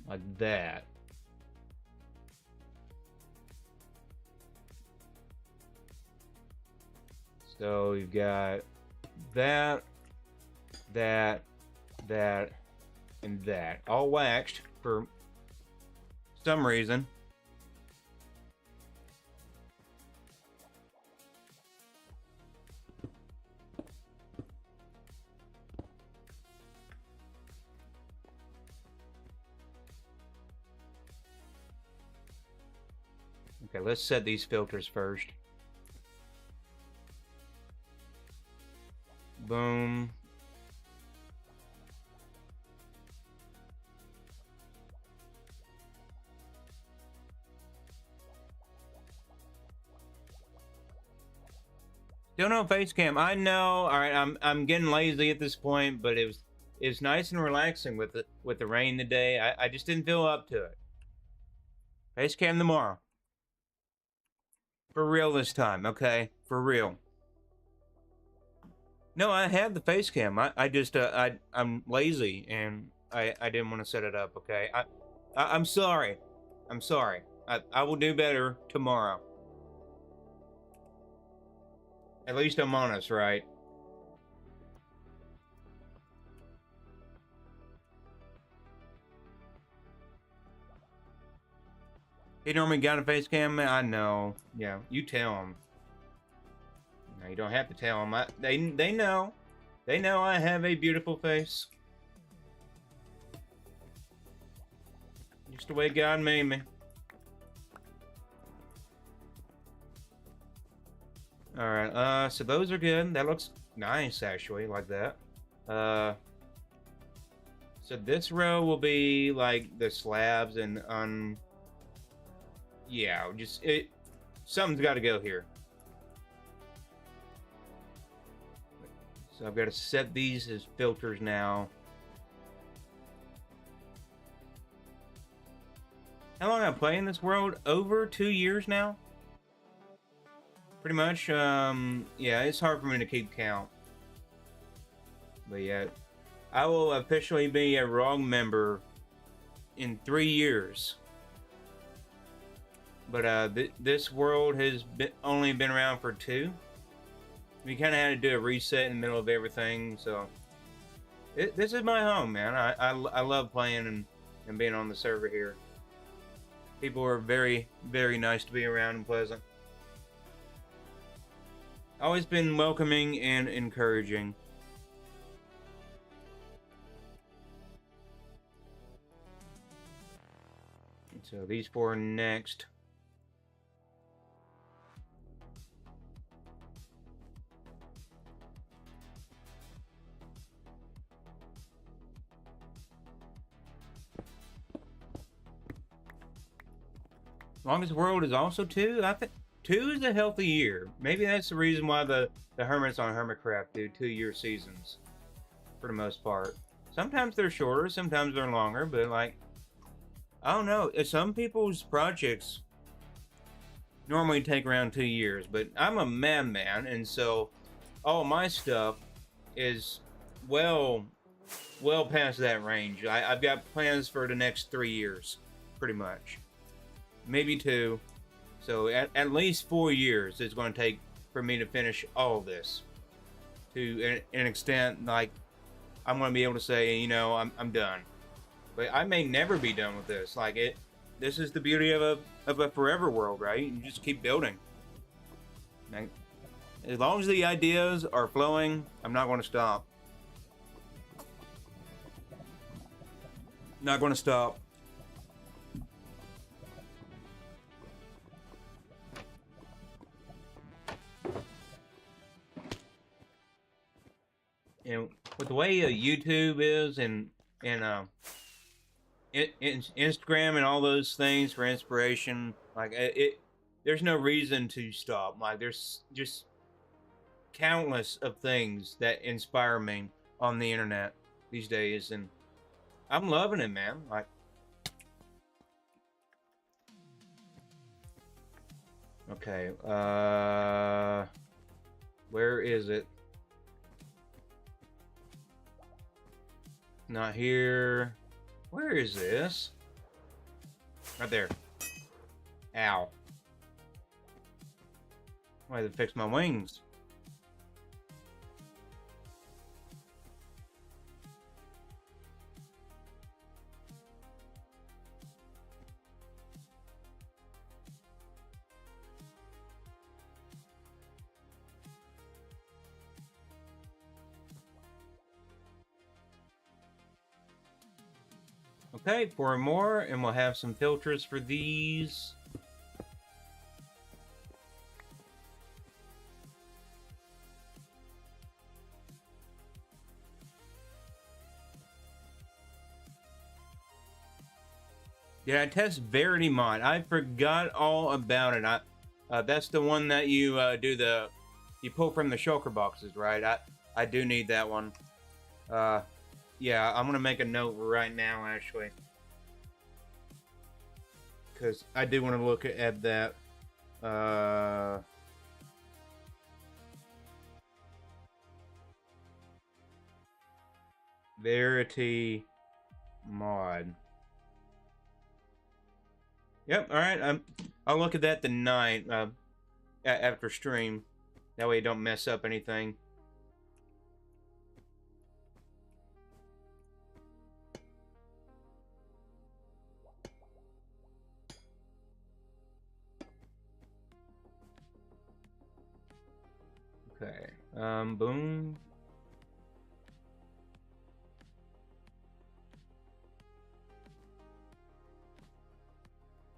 like that. So you've got that, that, that, and that. All waxed for some reason. Okay, let's set these filters first. Boom. Still no face cam. I know. All right, I'm getting lazy at this point, but it's nice and relaxing with the rain today. I just didn't feel up to it. Face cam tomorrow. For real this time, okay? For real. No, I have the face cam. I just I'm lazy and I didn't want to set it up, okay? I'm sorry. I'm sorry. I will do better tomorrow. At least I'm honest, right? He normally got a face cam. I know. Yeah, you tell him. No, you don't have to tell them. They know. They know I have a beautiful face. Just the way God made me. Alright, so those are good. That looks nice, actually, like that. So this row will be, like, the slabs and, yeah, something's got to go here. So I've got to set these as filters now. How long have I played in this world? Over 2 years now? Pretty much, yeah, it's hard for me to keep count. But yeah, I will officially be a wrong member in 3 years. But this world has only been around for 2. We kind of had to do a reset in the middle of everything, so this is my home, man. I love playing and being on the server here. People are very, very nice to be around and pleasant. Always been welcoming and encouraging. So these 4 are next. Longest world is also 2. I think 2 is a healthy year. Maybe that's the reason why the hermits on Hermitcraft do 2-year seasons for the most part. Sometimes they're shorter, sometimes they're longer, but like, I don't know. Some people's projects normally take around 2 years, but I'm a madman, and so all my stuff is well past that range. I've got plans for the next 3 years, pretty much. Maybe 2. So at least 4 years it's going to take for me to finish all of this. To an extent, like, I'm going to be able to say, you know, I'm done. But I may never be done with this. Like, this is the beauty of a forever world, right? You just keep building. Like, as long as the ideas are flowing, I'm not going to stop. Not going to stop. And with the way YouTube is and Instagram and all those things for inspiration, like there's no reason to stop. Like, there's just countless of things that inspire me on the internet these days, and I'm loving it, man. Like, okay, where is it? Not here. Where is this? Right there. Ow. I had to fix my wings. Okay, 4 more, and we'll have some filters for these. Did I test Verity mod? I forgot all about it. That's the one that you you pull from the shulker boxes, right? I do need that one. Yeah, I'm gonna make a note right now, actually, because I do want to look at that. Verity mod. Yep. All right. I'll look at that tonight after stream. That way, you don't mess up anything. Okay. Boom.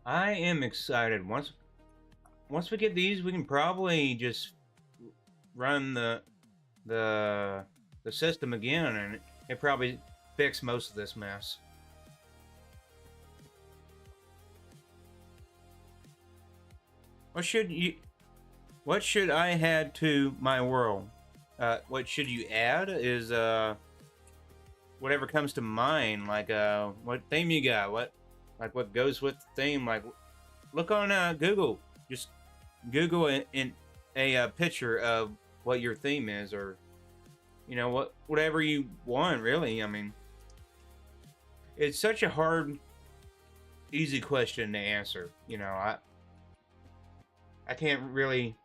I am excited. Once we get these, we can probably just run the system again, and it probably fix most of this mess. What should I add to my world? What should you add is whatever comes to mind, like what theme you got, what goes with the theme. Like, look on Google, just Google in a picture of what your theme is, or whatever you want, really. I mean, it's such a hard, easy question to answer. I can't really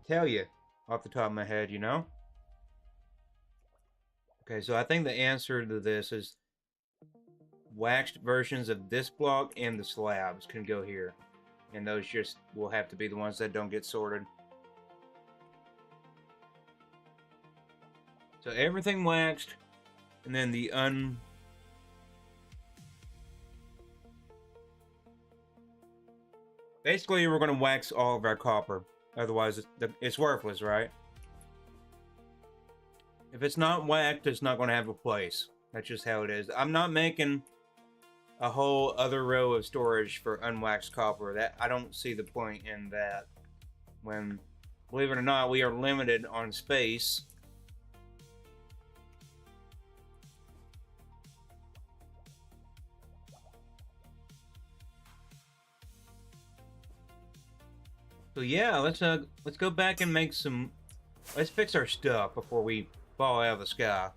tell you off the top of my head, Okay, so I think the answer to this is waxed versions of this block and the slabs can go here. And those just will have to be the ones that don't get sorted. So everything waxed, and then basically, we're going to wax all of our copper. Otherwise, it's worthless, right? If it's not waxed, it's not going to have a place. That's just how it is. I'm not making a whole other row of storage for unwaxed copper. That I don't see the point in that. When, believe it or not, we are limited on space. So yeah, let's go back and make some. Let's fix our stuff before we fall out of the sky.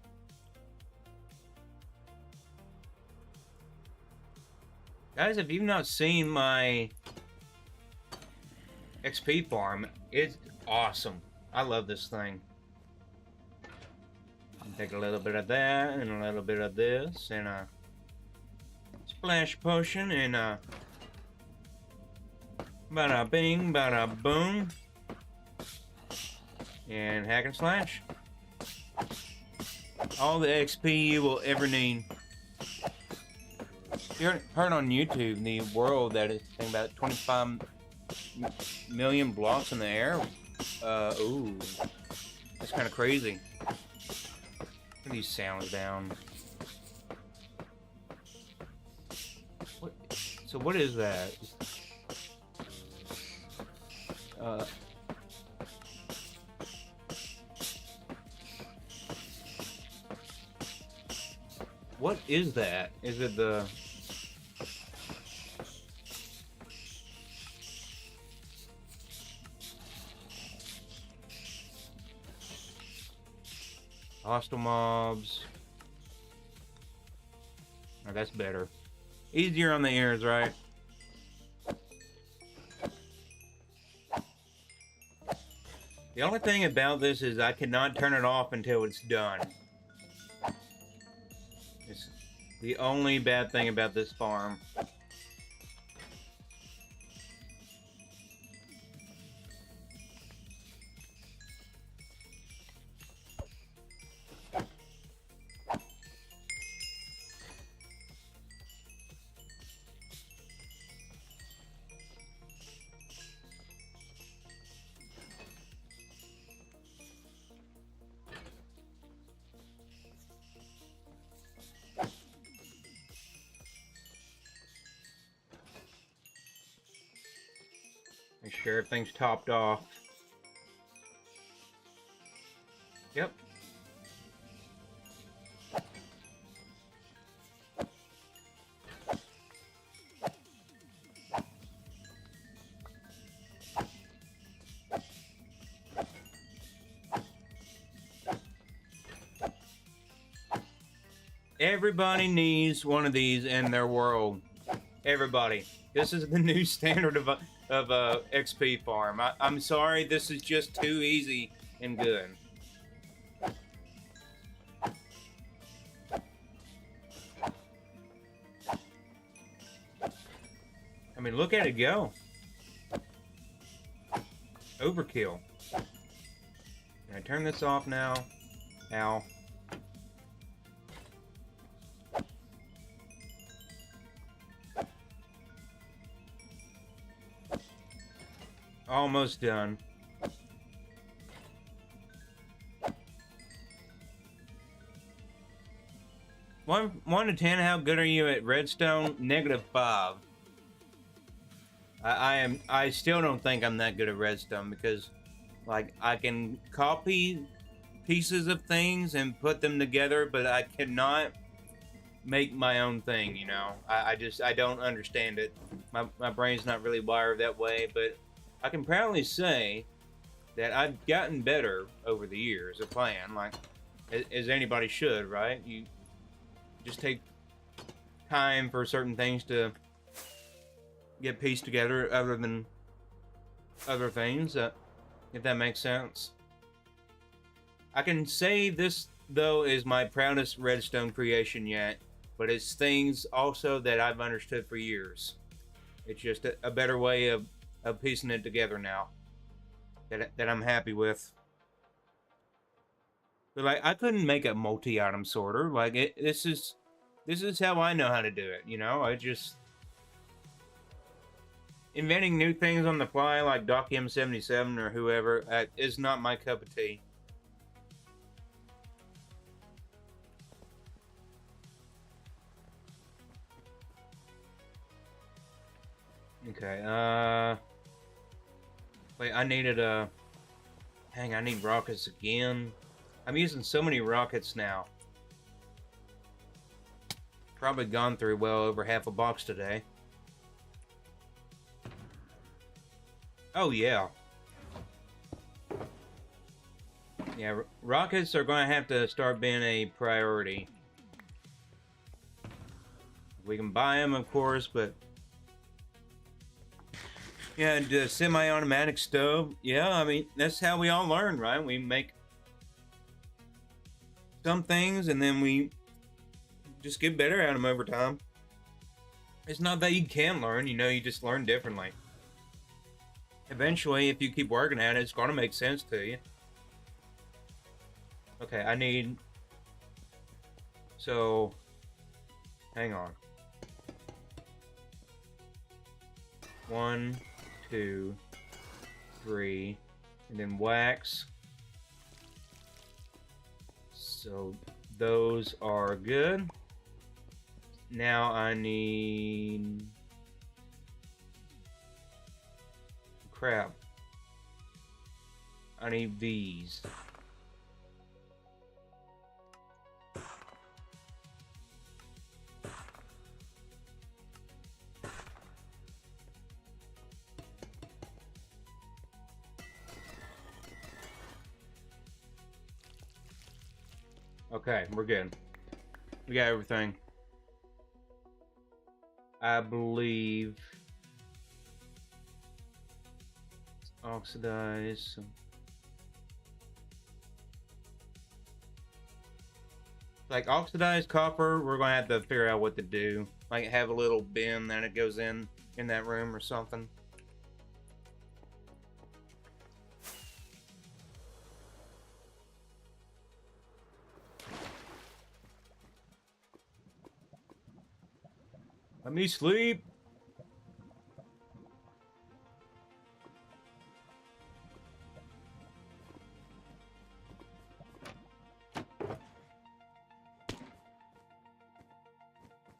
Guys, if you've not seen my XP farm, it's awesome. I love this thing. Take a little bit of that and a little bit of this and a splash potion and bada bing, bada boom. And hack and slash. All the XP you will ever need. You heard on YouTube the world that is about 25 million blocks in the air. Ooh, that's kind of crazy. Put these sounds down. So what is that? What is that? Is it the... hostile mobs? Oh, that's better. Easier on the ears, right? The only thing about this is I cannot turn it off until it's done. It's the only bad thing about this farm. sure everything's topped off. Yep. Everybody needs one of these in their world. Everybody. This is the new standard of XP farm. I'm sorry, this is just too easy and good. I mean, look at it go. Overkill. Can I turn this off now? Ow. Almost done. One to 10, how good are you at Redstone? -5. I still don't think I'm that good at Redstone because, like, I can copy pieces of things and put them together, but I cannot make my own thing, you know? I don't understand it. My brain's not really wired that way, but I can proudly say that I've gotten better over the years of playing, like, as anybody should, right? You just take time for certain things to get pieced together other than other things, if that makes sense. I can say this, though, is my proudest Redstone creation yet, but it's things also that I've understood for years. It's just a better way of piecing it together now that I'm happy with. But, like, I couldn't make a multi-item sorter. Like, this is how I know how to do it, you know? I just... Inventing new things on the fly, like DocM77 or whoever, is not my cup of tea. Okay, wait, I needed a... Dang, I need rockets again. I'm using so many rockets now. Probably gone through well over half a box today. Oh, yeah. Yeah, rockets are going to have to start being a priority. We can buy them, of course, but... Yeah, and a semi-automatic stove. Yeah, I mean, that's how we all learn, right? We make some things, and then we just get better at them over time. It's not that you can learn, you know, you just learn differently. Eventually, if you keep working at it, it's going to make sense to you. Okay, I need... So... Hang on. 1, 2, 3, and then wax. So those are good. Now I need... Crap. I need these. Okay, we're good. We got everything. I believe... Oxidize. Like oxidized copper, we're gonna have to figure out what to do. Like have a little bin that it goes in that room or something. Let me sleep.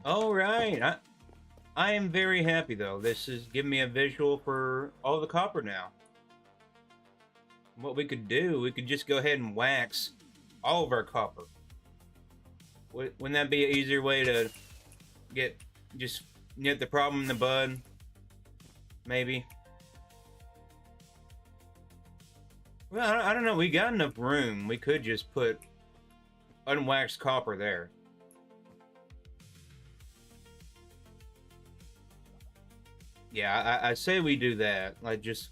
All right. I am very happy though. This is giving me a visual for all the copper now. What we could do, we could just go ahead and wax all of our copper. Wouldn't that be an easier way to just nip the problem in the bud? Maybe. Well, I don't know. We got enough room. We could just put unwaxed copper there. Yeah, I say we do that. Like, just...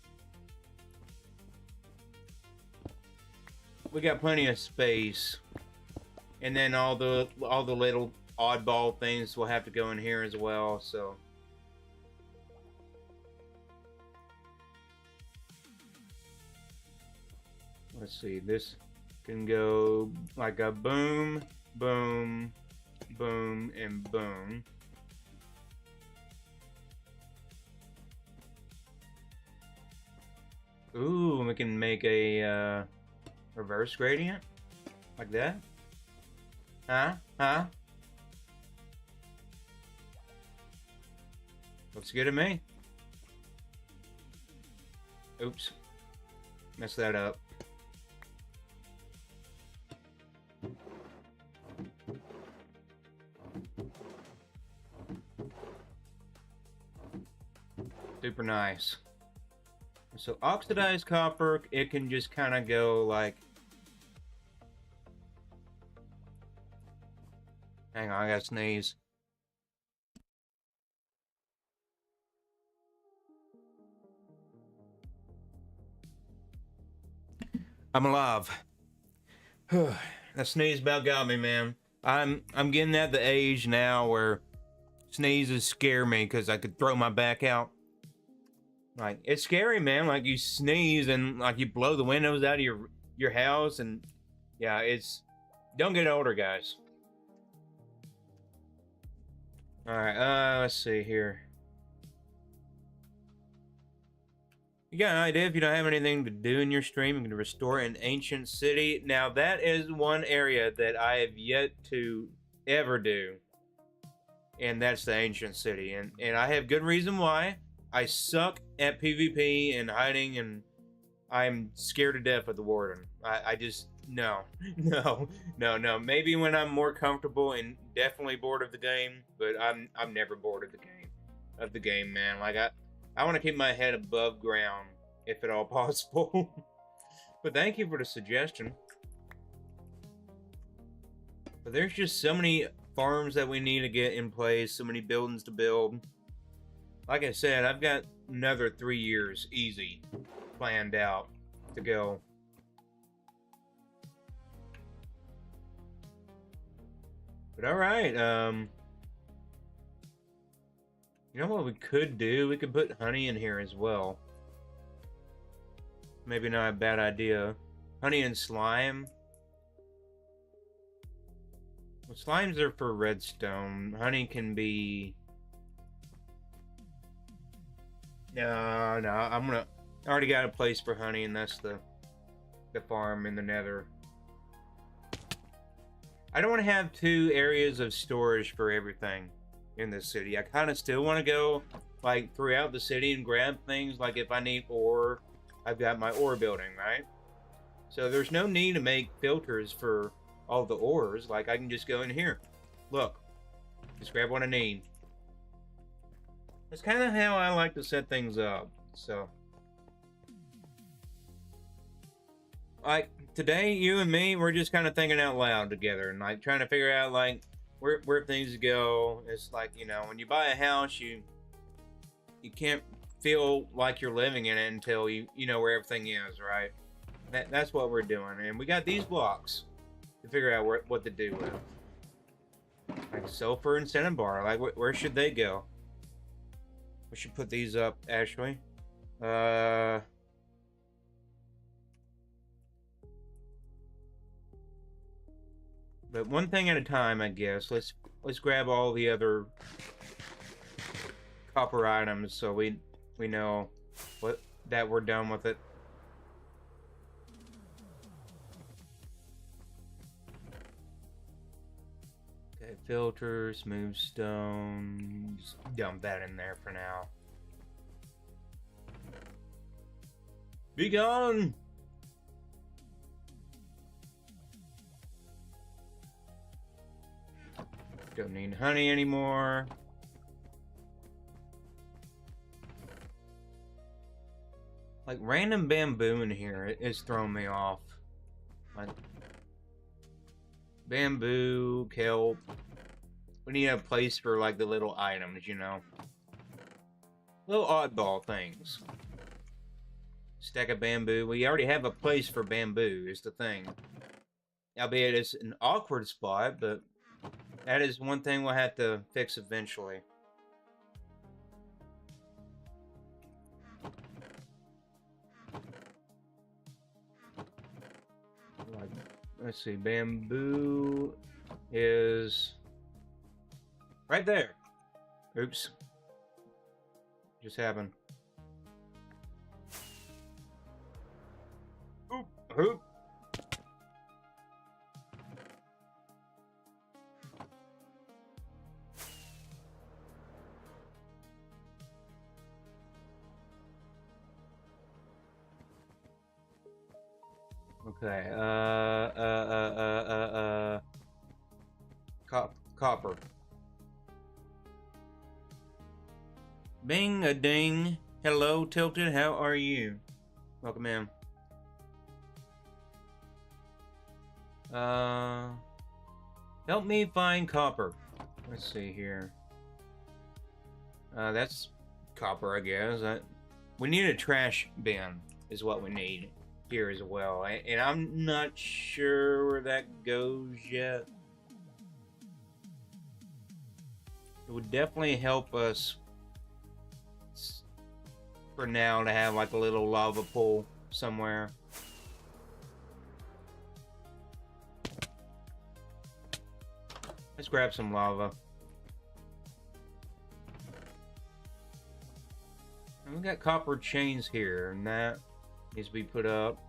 We got plenty of space. And then all the little oddball things will have to go in here as well, so... Let's see, this can go like a boom, boom, boom, and boom. Ooh, we can make a reverse gradient like that. Huh? Looks good to me. Oops. Messed that up. Super nice. So oxidized copper, it can just kind of go like... Hang on, I gotta sneeze. I'm alive. That sneeze about got me, man. I'm getting at the age now where sneezes scare me because I could throw my back out. Like, it's scary, man. Like, you sneeze and like you blow the windows out of your house, and yeah, it's... Don't get older, guys. Alright, let's see here. You got an idea if you don't have anything to do in your stream, you can restore an ancient city. Now, that is one area that I have yet to ever do. And that's the ancient city. And I have good reason why. I suck at PvP and hiding, and I'm scared to death of the warden. I just... No. Maybe when I'm more comfortable and definitely bored of the game, but I'm never bored of the game, man. Like, I want to keep my head above ground, if at all possible. But thank you for the suggestion. But there's just so many farms that we need to get in place, so many buildings to build. Like I said, I've got another 3 years easy planned out to go. But alright, you know what we could do? We could put honey in here as well. Maybe not a bad idea. Honey and slime. Well, slimes are for redstone. Honey can be... No, I already got a place for honey, and that's the farm in the nether. I don't want to have 2 areas of storage for everything in this city. I kind of still want to go like throughout the city and grab things. Like if I need ore, I've got my ore building, right? So there's no need to make filters for all the ores. Like I can just go in here. Look, just grab what I need. That's kind of how I like to set things up. So, like today, you and me, we're just kind of thinking out loud together and like trying to figure out like where things go. It's like, you know, when you buy a house, you can't feel like you're living in it until you know where everything is, right? That's what we're doing, and we got these blocks to figure out what to do with. Like sulfur and cinnabar, like where should they go? We should put these up, Ashley. But one thing at a time, I guess. Let's grab all the other copper items so we know that we're done with it. Okay, filter, smooth stone. Just dump that in there for now. Be gone! Don't need honey anymore. Like, random bamboo in here is throwing me off. Like, bamboo, kelp. We need a place for, like, the little items, you know? Little oddball things. Stack of bamboo. We already have a place for bamboo, is the thing. Albeit it's an awkward spot, but that is one thing we'll have to fix eventually. Let's see, bamboo is right there. Oops. Just happened. Oop, oop. Okay, copper. Bing a ding. Hello, Tilted, how are you? Welcome in. Help me find copper. Let's see here. That's copper, I guess. We need a trash bin, is what we need here as well. And I'm not sure where that goes yet. It would definitely help us for now to have like a little lava pool somewhere. Let's grab some lava. And we got copper chains here, and that needs to be put up.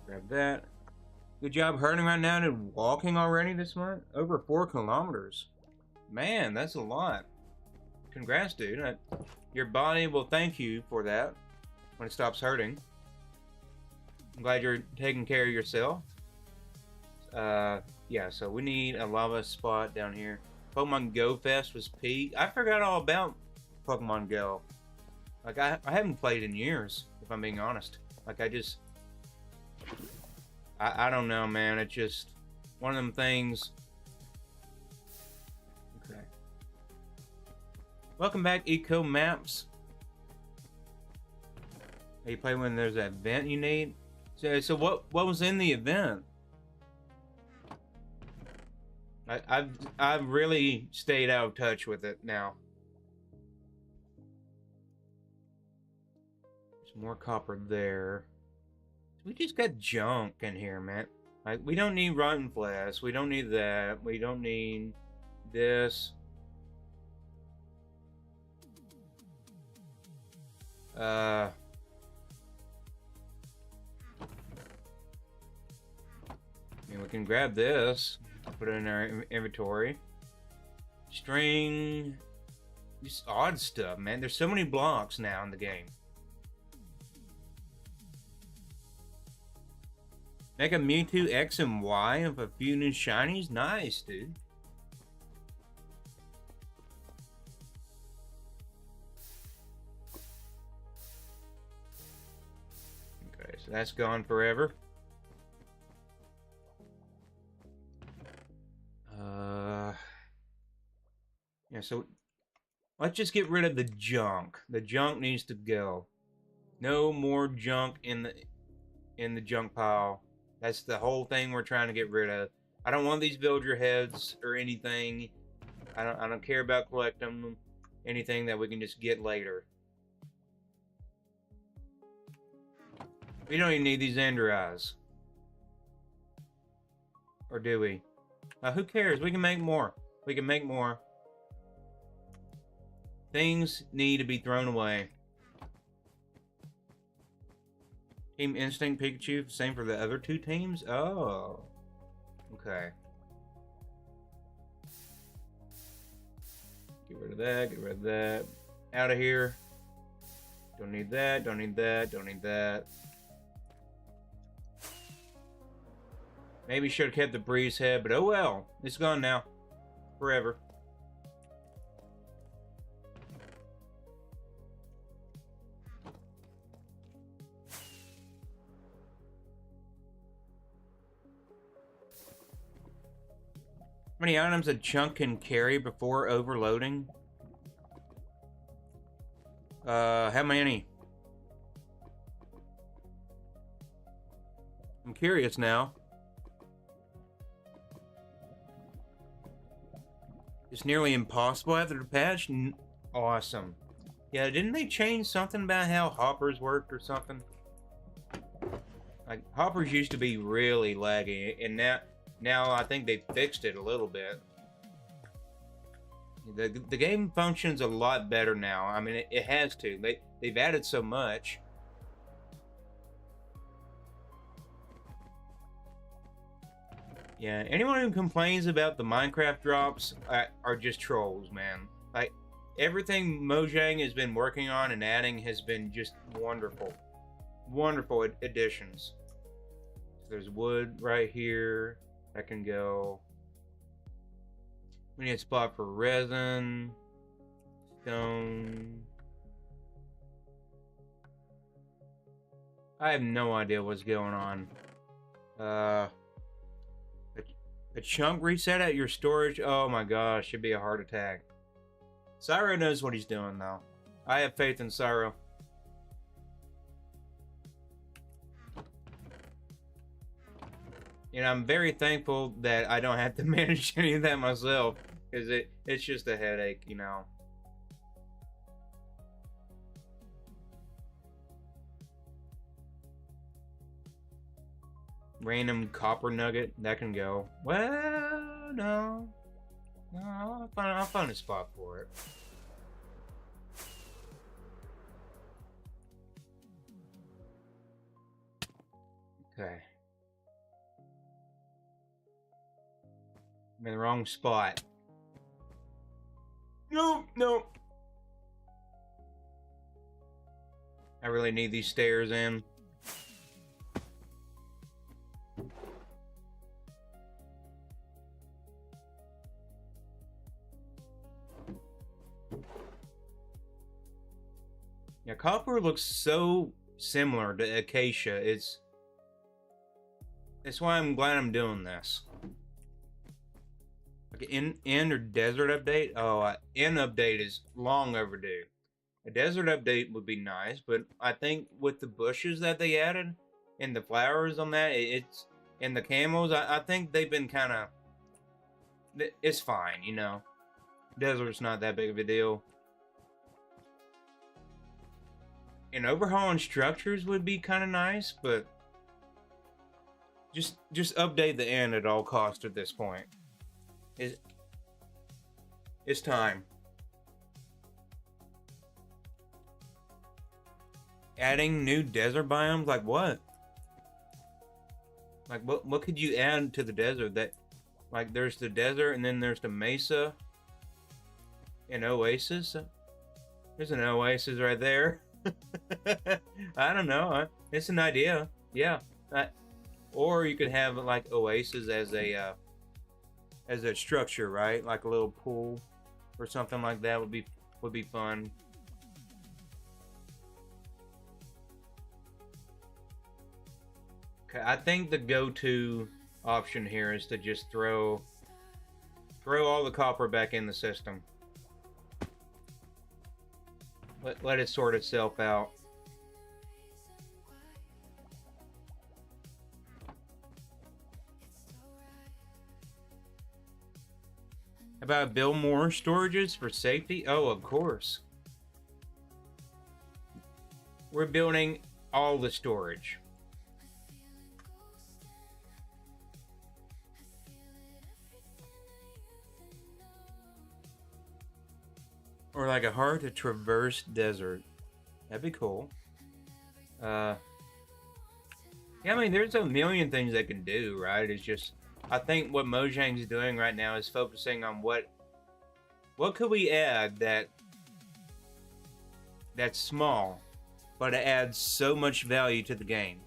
Grab that. Good job herding right now and walking already this month. Over 4 kilometers. Man, that's a lot. Congrats, dude. Your body will thank you for that when it stops hurting. I'm glad you're taking care of yourself. Yeah, so we need a lava spot down here. Pokemon Go Fest was peak. I forgot all about Pokemon Go. Like, I haven't played in years, if I'm being honest. Like, I don't know, man. It's just one of them things. Okay. Welcome back, Eco Maps. You play when there's an event you need? So what was in the event? I've really stayed out of touch with it now. There's more copper there. We just got junk in here, man. Like, we don't need rotten flesh. We don't need that. We don't need this. I mean, we can grab this, put it in our inventory. String, just odd stuff, man. There's so many blocks now in the game. Make a Mewtwo X and Y of a few new shinies? Nice, dude. Okay, so that's gone forever. Yeah, so let's just get rid of the junk. The junk needs to go. No more junk in the junk pile. That's the whole thing we're trying to get rid of. I don't want these villager heads or anything. I don't care about collecting them. Anything that we can just get later. We don't even need these ender eyes. Or do we? Who cares? We can make more. We can make more. Things need to be thrown away. Team Instinct Pikachu, same for the other two teams? Oh. Okay. Get rid of that, get rid of that. Out of here. Don't need that, don't need that, don't need that. Maybe should have kept the Breeze head, but oh well. It's gone now. Forever. How many items a chunk can carry before overloading? How many? I'm curious now. It's nearly impossible after the patch? Awesome. Yeah, didn't they change something about how hoppers worked or something? Like, hoppers used to be really laggy, and now I think they fixed it a little bit. The game functions a lot better now. I mean, it has to. They've added so much. Yeah, anyone who complains about the Minecraft drops are just trolls, man. Like, everything Mojang has been working on and adding has been just wonderful. Wonderful additions. So there's wood right here. That can go. We need a spot for resin. Stone. I have no idea what's going on. A chunk reset at your storage? Oh my gosh, should be a heart attack. Cyro knows what he's doing, though. I have faith in Cyro. You know, I'm very thankful that I don't have to manage any of that myself, because it's just a headache, you know. Random copper nugget, that can go. Well, no. No, I'll find a spot for it. Okay. I'm in the wrong spot. No, no. I really need these stairs in. Yeah, copper looks so similar to acacia. It's why I'm glad I'm doing this. Like end or desert update? Oh, end update is long overdue. A desert update would be nice, but I think with the bushes that they added and the flowers on that, it's and the camels, I think they've been kind of. It's fine, you know. Desert's not that big of a deal. And overhauling structures would be kind of nice, but just update the end at all costs at this point. It's time. Adding new desert biomes, like what? Like what could you add to the desert that, like, there's the desert and then there's the mesa, an oasis. There's an oasis right there. I don't know. It's an idea. Yeah. Or you could have like oasis as a structure, right? Like a little pool or something like that would be fun. Okay, I think the go-to option here is to just throw all the copper back in the system. Let it sort itself out. About build more storages for safety? Oh, of course. We're building all the storage. Or like a hard to traverse desert. That'd be cool. Yeah, I mean, there's a million things they can do, right? It's just, I think what Mojang's doing right now is focusing on what could we add that's small, but it adds so much value to the game.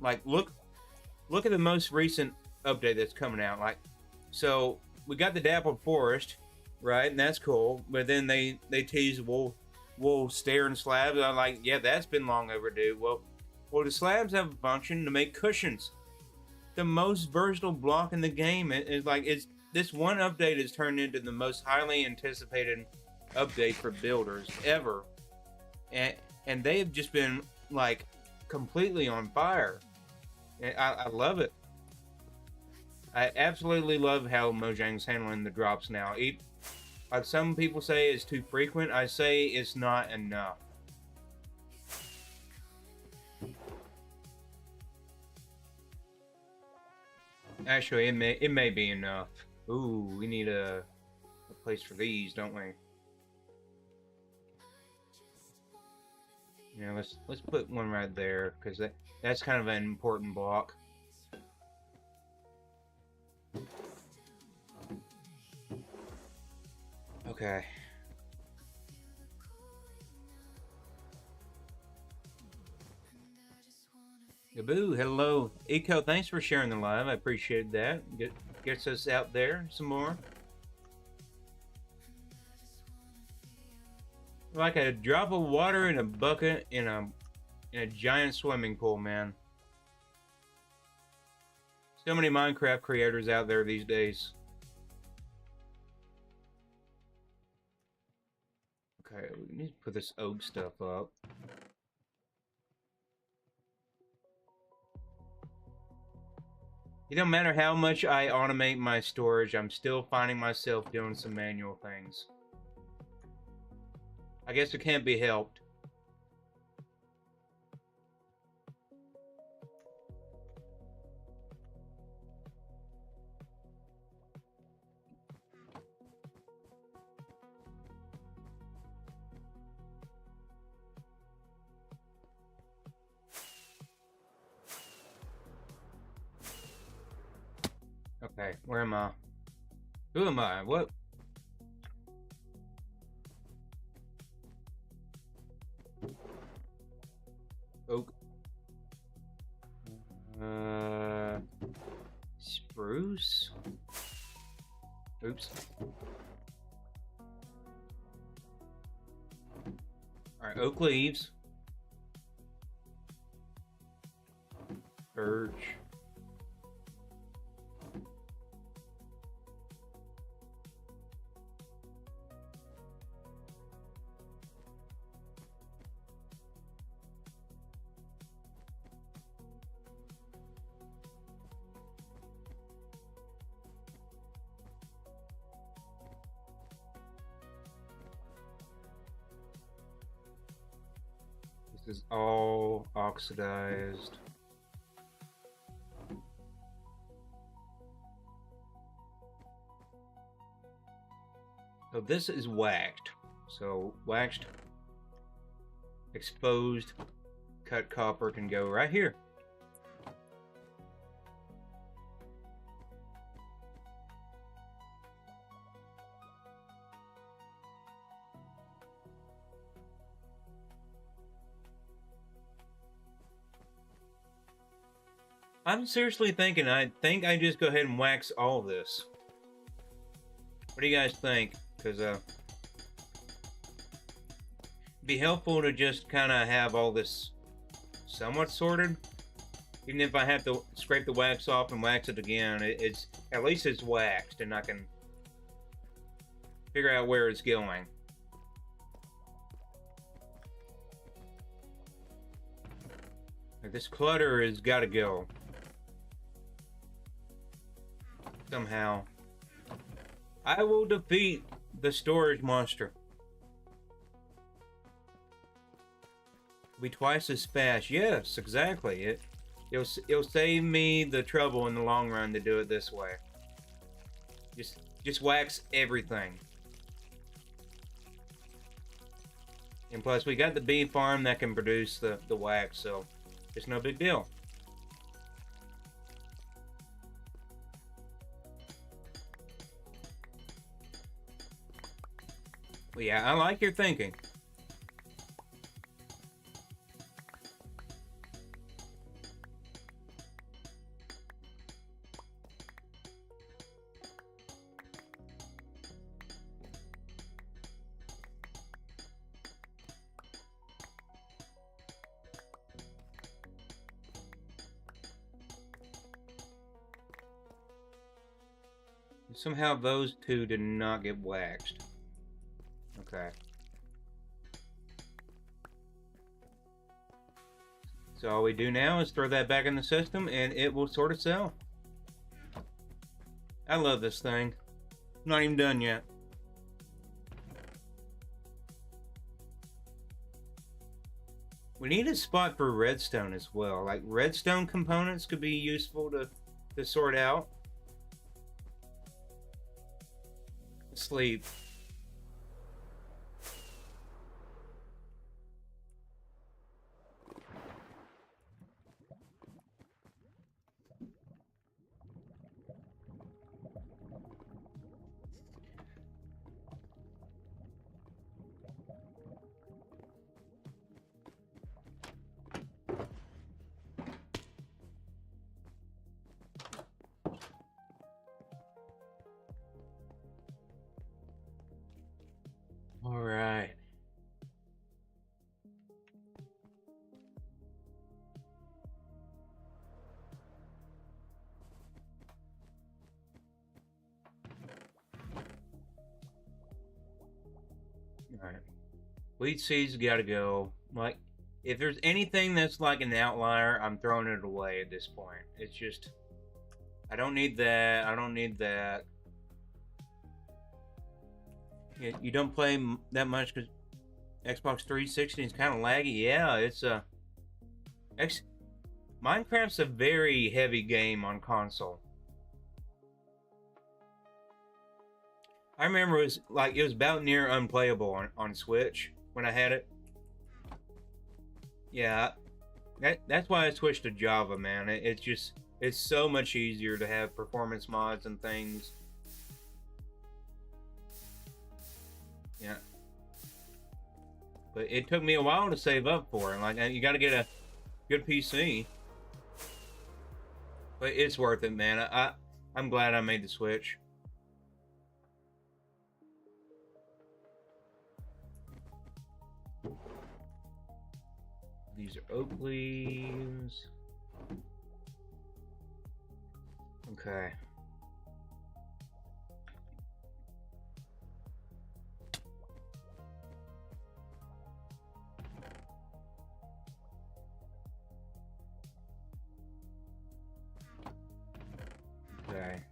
Like, look at the most recent update that's coming out. Like, so we got the dappled forest, right? And that's cool. But then they tease wool stair and slabs. I'm like, yeah, that's been long overdue. Well, the slabs have a function to make cushions. The most versatile block in the game is like it's this one update has turned into the most highly anticipated update for builders ever, and they've just been like completely on fire. I love it. I absolutely love how Mojang's handling the drops now. Like some people say it's too frequent, I say it's not enough. Actually, it may be enough. Ooh, we need a place for these, don't we? Yeah, let's put one right there because that's kind of an important block. Okay. Gaboo, hello. Eco, thanks for sharing the live. I appreciate that. Gets us out there some more. Like a drop of water in a bucket in a giant swimming pool, man. So many Minecraft creators out there these days. Okay, we need to put this oak stuff up. It don't matter how much I automate my storage, I'm still finding myself doing some manual things. I guess it can't be helped. Okay, where am I? Who am I? What? Oak. Spruce? Oops. Alright, oak leaves. Birch. This is all oxidized. So this is waxed. So waxed, exposed, cut copper can go right here. I'm seriously thinking, I think I just go ahead and wax all this. What do you guys think? Because, it'd be helpful to just kind of have all this somewhat sorted. Even if I have to scrape the wax off and wax it again, it's at least it's waxed and I can figure out where it's going. Like this clutter has got to go. Somehow. I will defeat the storage monster. Be twice as fast. Yes, exactly. It'll save me the trouble in the long run to do it this way. Just wax everything. And plus we got the bee farm that can produce the wax, so it's no big deal. Well, yeah, I like your thinking. Somehow those two did not get waxed. Okay. So all we do now is throw that back in the system and it will sort itself. I love this thing. I'm not even done yet. We need a spot for redstone as well. Like redstone components could be useful to sort out. Sleep. All right. All right. Wheat seeds gotta go. Like, if there's anything that's like an outlier, I'm throwing it away at this point. It's just, I don't need that. I don't need that. You don't play that much because Xbox 360 is kind of laggy. Yeah, it's Minecraft's a very heavy game on console. I remember it was about near unplayable on Switch when I had it. Yeah, that's why I switched to Java, man. It's so much easier to have performance mods and things. Yeah. But it took me a while to save up for it. Like, you got to get a good PC. But it's worth it, man. I'm glad I made the switch. These are oak leaves. Okay. Okay.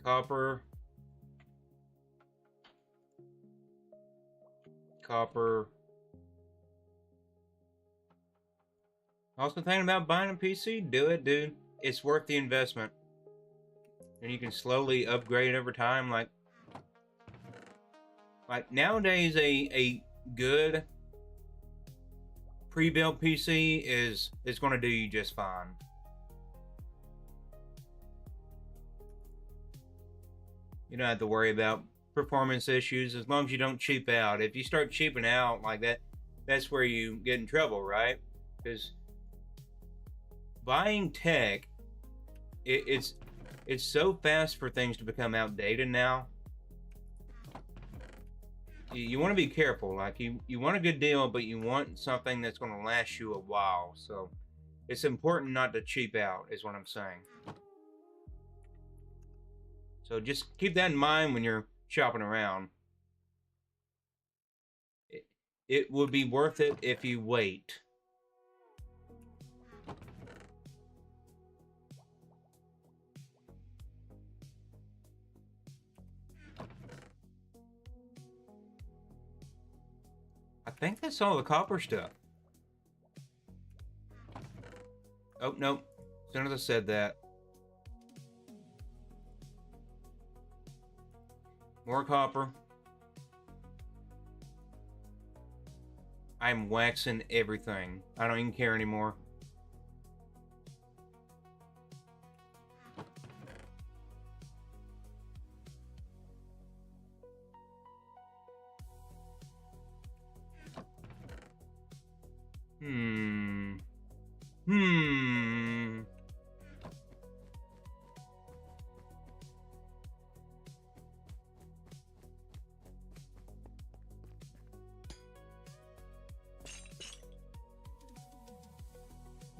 Copper. Copper. Also thinking about buying a PC? Do it, dude. It's worth the investment. And you can slowly upgrade over time. Like nowadays, a good pre-built PC is going to do you just fine. You don't have to worry about performance issues as long as you don't cheap out. If you start cheaping out like that, that's where you get in trouble, right? Because buying tech, it's so fast for things to become outdated now. You want to be careful. Like you want a good deal, but you want something that's going to last you a while. So it's important not to cheap out, is what I'm saying. So just keep that in mind when you're shopping around. It would be worth it if you wait. I think that's all the copper stuff. Oh, nope. As soon as I said that. More copper. I'm waxing everything. I don't even care anymore.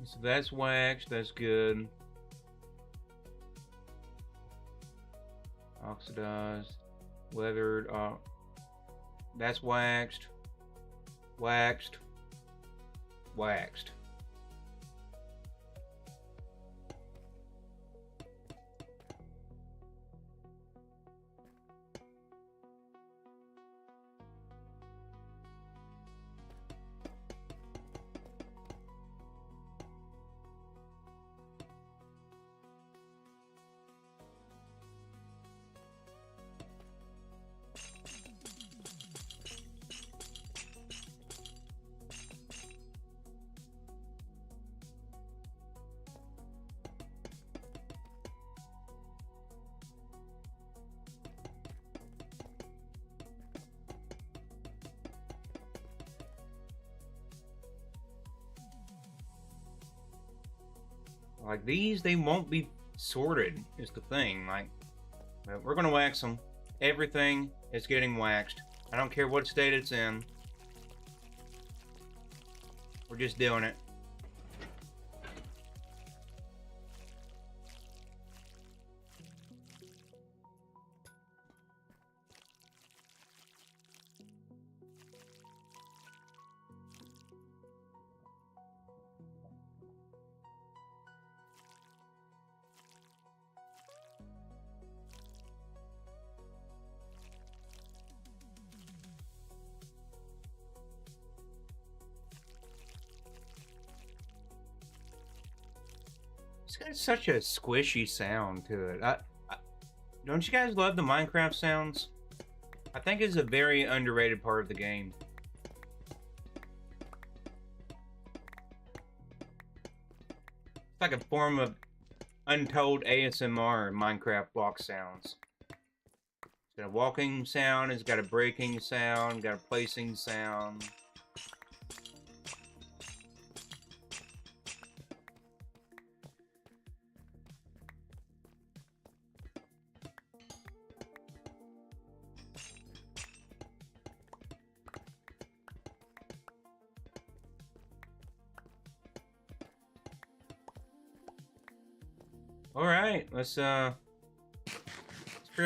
So that's waxed, that's good. Oxidized, weathered, that's waxed, waxed, waxed. Like these, they won't be sorted, is the thing. Like, we're gonna wax them. Everything is getting waxed. I don't care what state it's in. We're just doing it. It's got such a squishy sound to it. Don't you guys love the Minecraft sounds? I think it's a very underrated part of the game. It's like a form of untold ASMR Minecraft block sounds. It's got a walking sound, it's got a breaking sound, got a placing sound. Alright, let's figure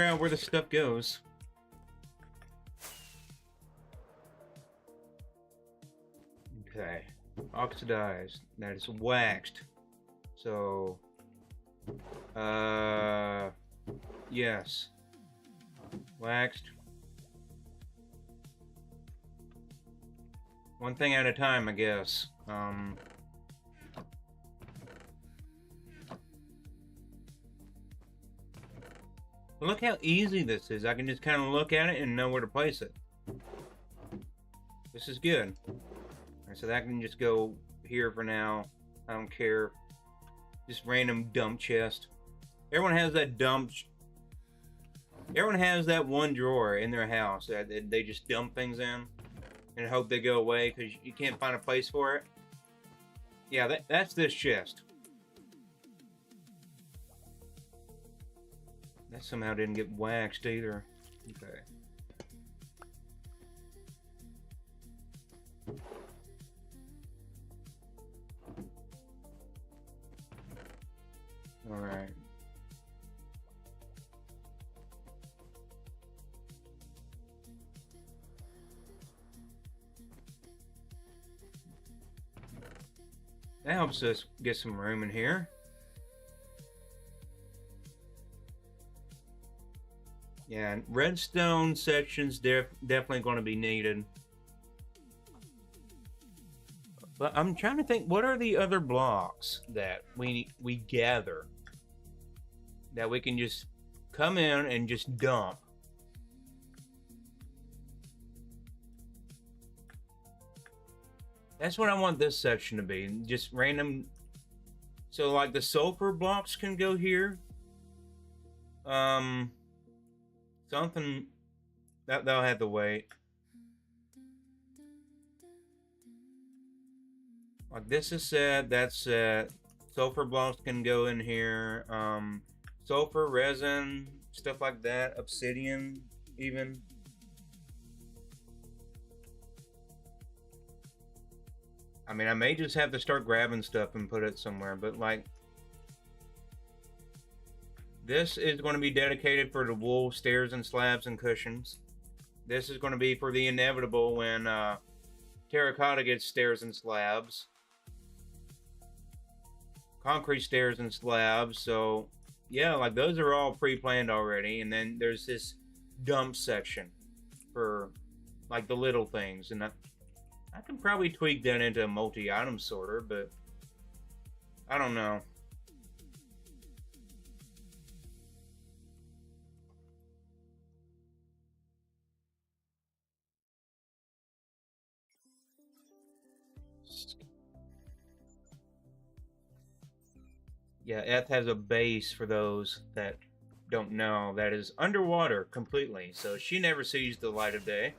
out where the stuff goes. Okay. Oxidized. That is waxed. So yes. Waxed. One thing at a time, I guess. Look how easy this is. I can just kind of look at it and know where to place it. This is good. Alright, so that can just go here for now. I don't care. Just random dump chest. Everyone has that everyone has that one drawer in their house that they just dump things in and hope they go away because you can't find a place for it. Yeah, that's this chest. That somehow didn't get waxed either. Okay. Alright. That helps us get some room in here. Yeah, redstone sections definitely going to be needed. But I'm trying to think, what are the other blocks that we gather that we can just come in and just dump? That's what I want this section to be, just random. So like the sulfur blocks can go here. Something that'll have to wait. Like this is set, that's set. Sulfur blocks can go in here. Sulfur, resin, stuff like that. Obsidian, even. I mean, I may just have to start grabbing stuff and put it somewhere, but like, this is going to be dedicated for the wool stairs and slabs and cushions. This is going to be for the inevitable when terracotta gets stairs and slabs. Concrete stairs and slabs. So, yeah, like those are all pre-planned already. And then there's this dump section for like the little things. And I can probably tweak that into a multi-item sorter, but I don't know. Yeah, Eth has a base, for those that don't know, that is underwater completely, so she never sees the light of day.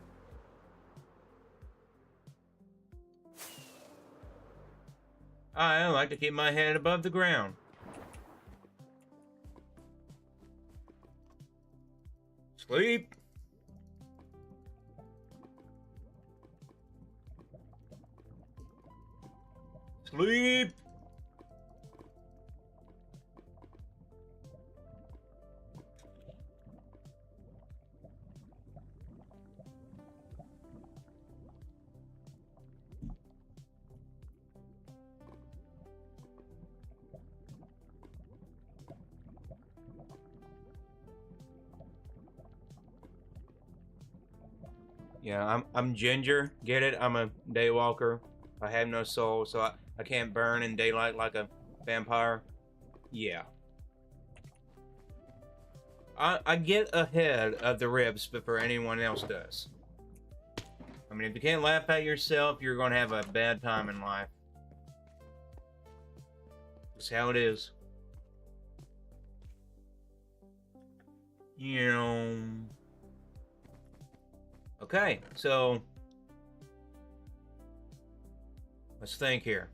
I like to keep my head above the ground. Sleep. Sleep. Yeah, I'm Ginger. Get it? I'm a daywalker. I have no soul, so I can't burn in daylight like a vampire. Yeah. I get ahead of the ribs before anyone else does. I mean, if you can't laugh at yourself, you're going to have a bad time in life. That's how it is. You know... Okay, so let's think here.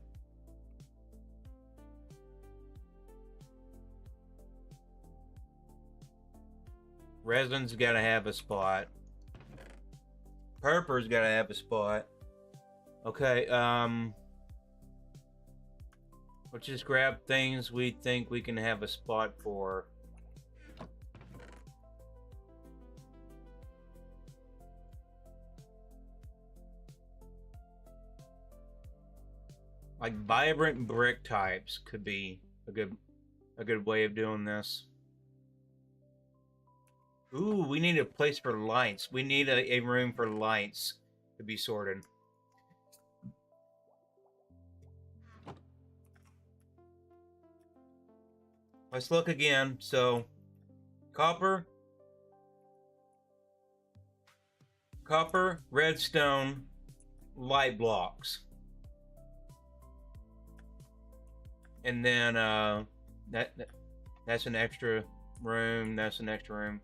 Resin's got to have a spot. Purper's got to have a spot. Okay, let's just grab things we think we can have a spot for. Like vibrant brick types could be a good way of doing this. Ooh, we need a place for lights. We need a room for lights to be sorted. Let's look again. So, copper, redstone, light blocks. And then that's an extra room. That's an extra room.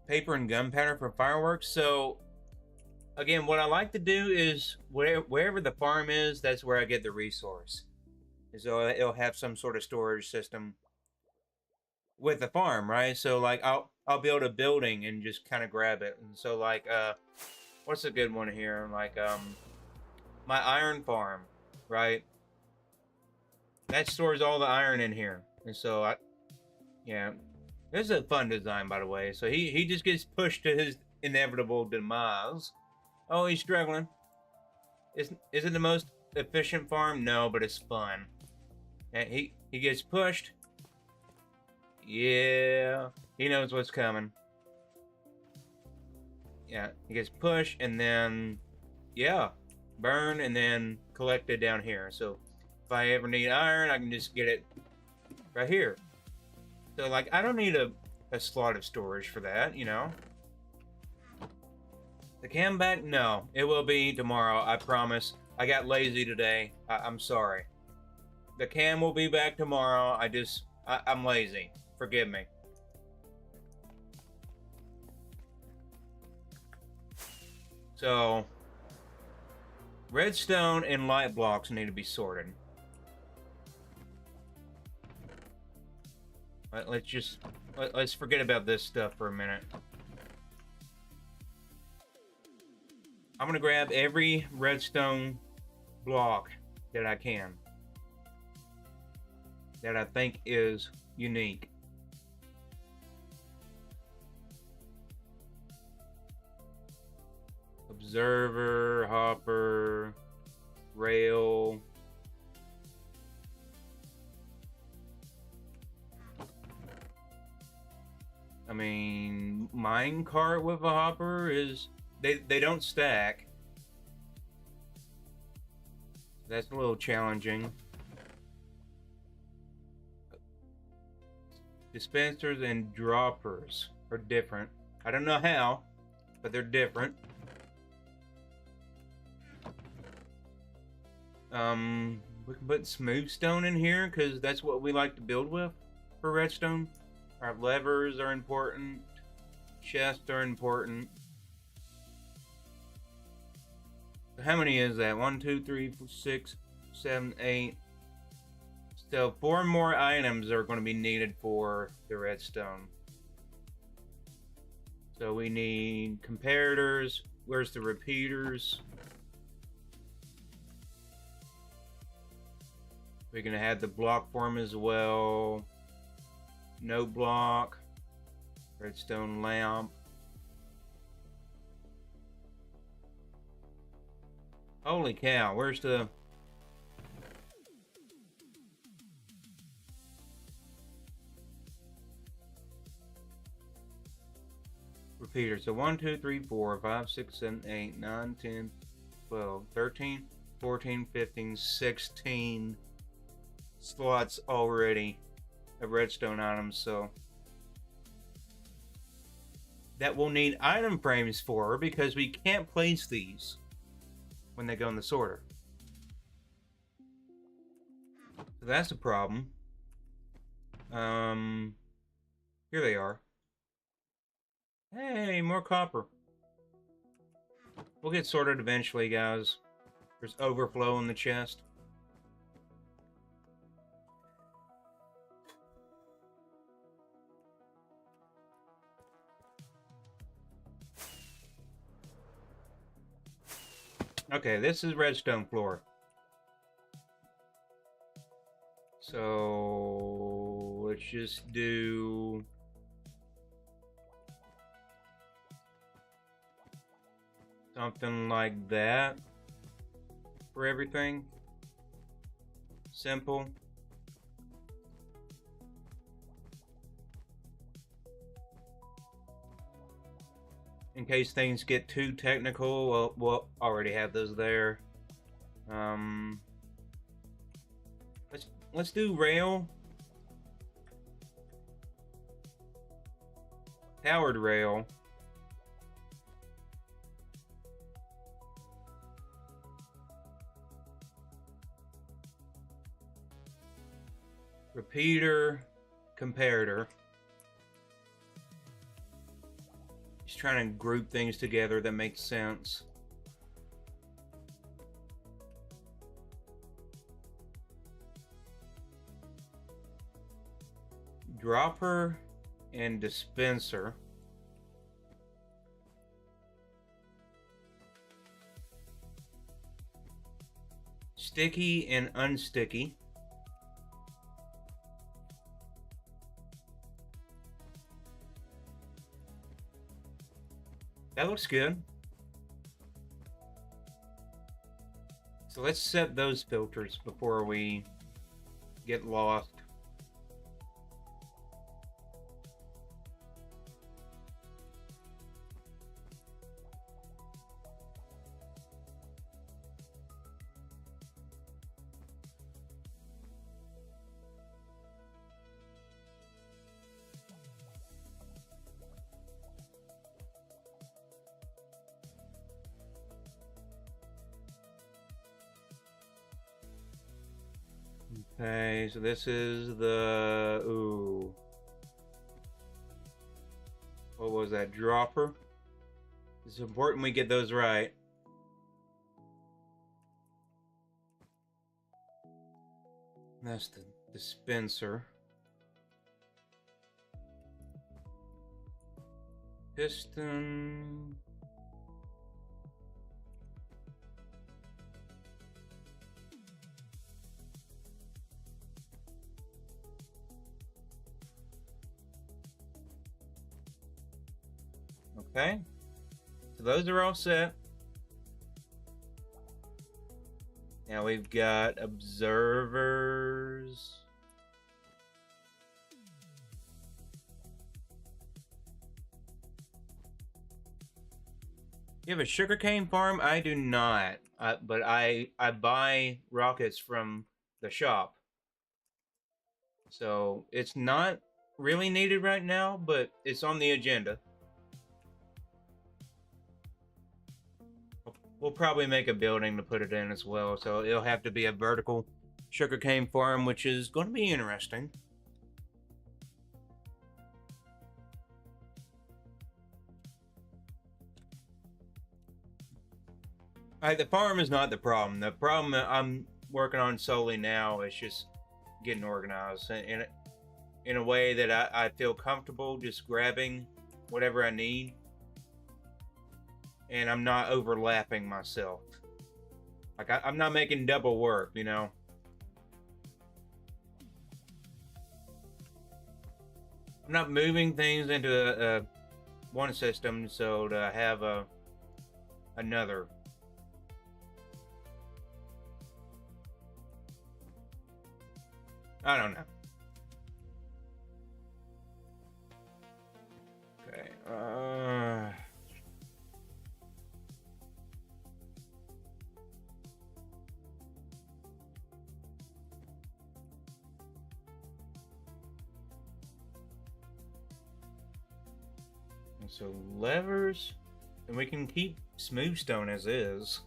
Paper and gunpowder for fireworks. So again, what I like to do is wherever the farm is, that's where I get the resource. So it'll have some sort of storage system with the farm, right? So like I'll build a building and just kind of grab it. And so like what's a good one here? Like my iron farm, right? That stores all the iron in here. And so yeah, this is a fun design, by the way. So he just gets pushed to his inevitable demise. Oh, he's struggling. Is it the most efficient farm? No, but it's fun. And he gets pushed. Yeah, he knows what's coming. Yeah, he gets pushed and then, yeah, burn and then collected down here. So if I ever need iron, I can just get it right here. So, like, I don't need a slot of storage for that, you know? The cam back? No. It will be tomorrow, I promise. I got lazy today. I'm sorry. The cam will be back tomorrow. I'm lazy. Forgive me. So, redstone and light blocks need to be sorted. Let's forget about this stuff for a minute. I'm gonna grab every redstone block that I can, that I think is unique. Observer, hopper, rail. I mean, mine cart with a hopper is, they don't stack. That's a little challenging. Dispensers and droppers are different. I don't know how, but they're different. We can put smooth stone in here because that's what we like to build with for redstone. Our levers are important. Chests are important. So how many is that? 1, 2, 3, 4, 6, 7, 8. So 4 more items are going to be needed for the redstone. So we need comparators. Where's the repeaters? We're going to have the block form as well. No block. Redstone lamp. Holy cow, where's the... repeater? So 1, 2, 3, 4, 5, 6, 7, 8, 9, 10, 12, 13, 14, 15, 16 slots already of redstone items, so that we'll need item frames for because we can't place these when they go in the sorter. So that's a problem. Here they are. Hey, more copper. We'll get sorted eventually, guys. There's overflow in the chest. Okay, this is redstone floor. So let's just do something like that for everything. Simple. In case things get too technical, well, we'll already have those there. Let's do rail. Powered rail. Repeater, comparator. Just trying to group things together that makes sense. Dropper and dispenser. Sticky and unsticky. That looks good. So let's set those filters before we get lost. Okay, so this is the, ooh, what was that, dropper? It's important we get those right. That's the dispenser. Piston. Okay. So those are all set. Now we've got observers. You have a sugarcane farm? I do not, but I buy rockets from the shop. So it's not really needed right now, but it's on the agenda. We'll probably make a building to put it in as well, so it'll have to be a vertical sugarcane farm, which is going to be interesting. The farm is not the problem. The problem that I'm working on solely now is just getting organized in a way that I feel comfortable just grabbing whatever I need, and I'm not overlapping myself. Like I'm not making double work, you know. I'm not moving things into one system so to have another. I don't know. Okay. So levers, and we can keep smooth stone as is.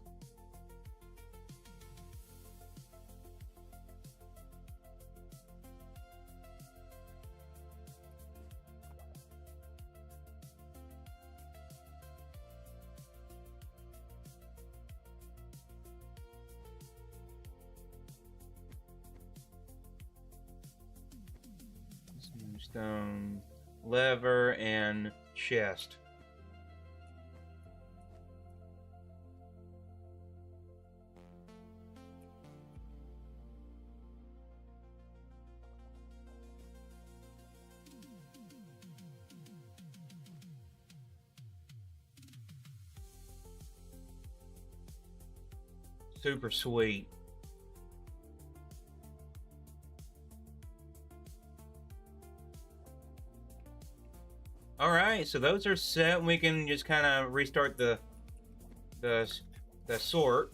Smooth stone, lever, and chest. Super sweet. All right, so those are set. We can just kind of restart the sort,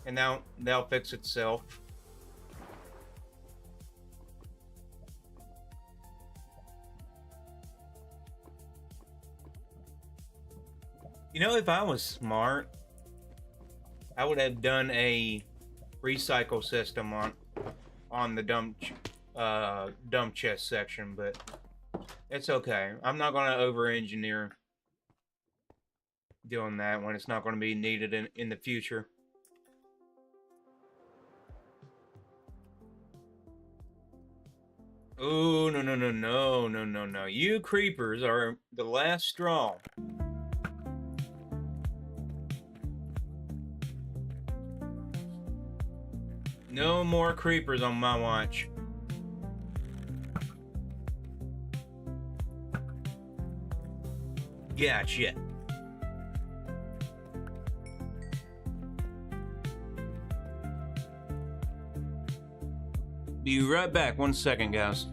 and now that'll fix itself. You know, if I was smart, I would have done a recycle system on the dump chest section, but it's okay. I'm not going to over-engineer doing that when it's not going to be needed in the future. Oh, no, no, no, no, no, no, no. You creepers are the last straw. No more creepers on my watch. Gotcha. Be right back. 1 second, guys.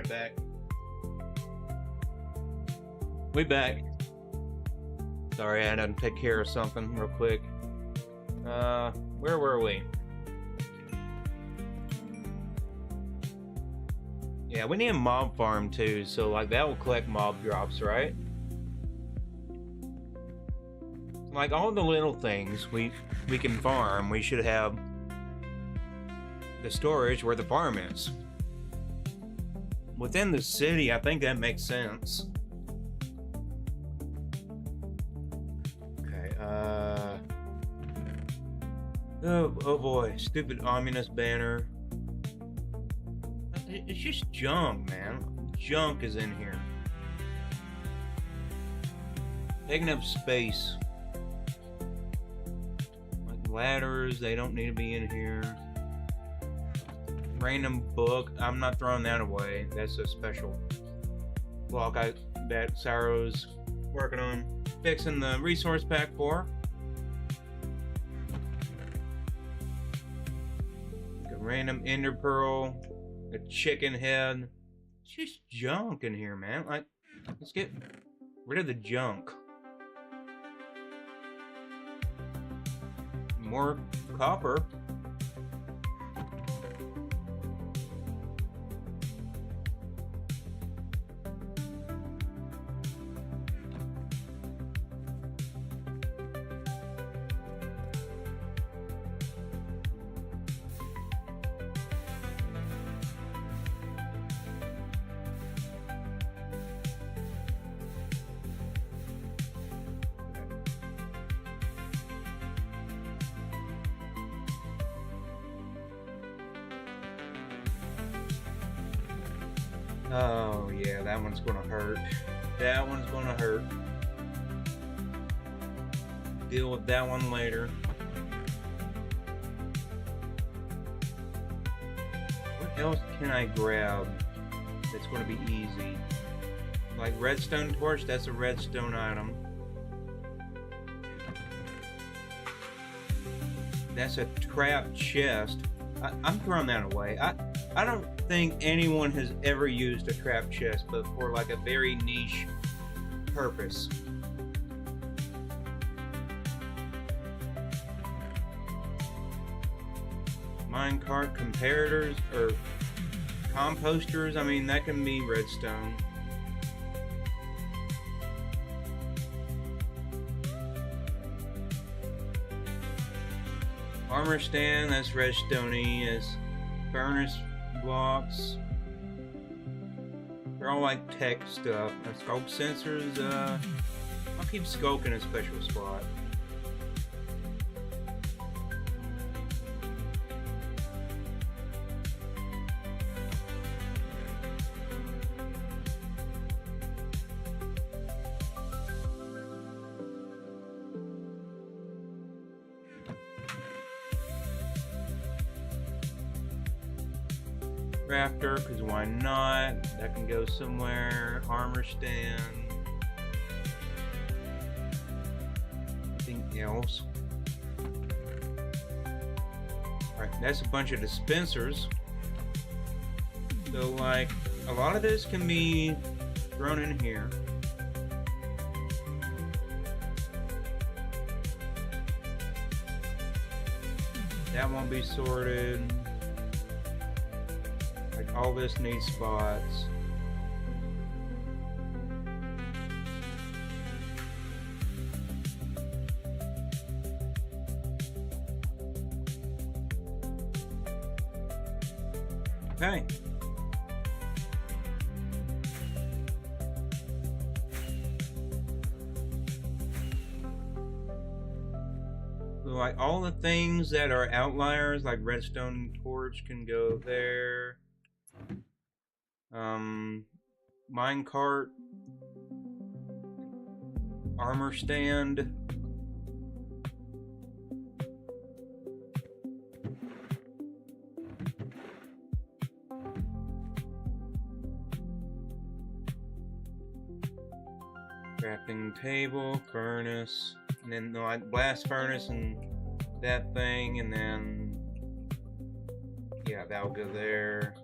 Back. We back. Sorry, I had to take care of something real quick. Where were we? Yeah, we need a mob farm too, so like that will collect mob drops, right? Like all the little things we can farm, we should have the storage where the farm is. within the city, I think that makes sense. Okay, oh boy, stupid ominous banner. It's just junk, man. Junk is in here. Taking up space. Like ladders, they don't need to be in here. Random book, I'm not throwing that away. That's a special block that Sarah's working on fixing the resource pack for. A random ender pearl, a chicken head. It's just junk in here, man. Like, let's get rid of the junk. More copper. Oh yeah, that one's gonna hurt. That one's gonna hurt. Deal with that one later. What else can I grab that's gonna be easy? Like redstone torch, that's a redstone item. That's a trap chest. I'm throwing that away. I don't think anyone has ever used a trap chest, but for like a very niche purpose. Minecart comparators or composters, I mean that can be redstone. Armor stand, that's redstone-y. As furnace blocks, they're all like tech stuff. Scope sensors, I'll keep scope in a special spot. Crafter, because why not? That can go somewhere. Armor stand. Anything else? Alright, that's a bunch of dispensers. So, like, a lot of this can be thrown in here. That won't be sorted. Like all this needs spots. Okay. So like all the things that are outliers, like redstone torch can go there. Minecart, armor stand, crafting table, furnace, and then like blast furnace and that thing, and then yeah, that'll go there.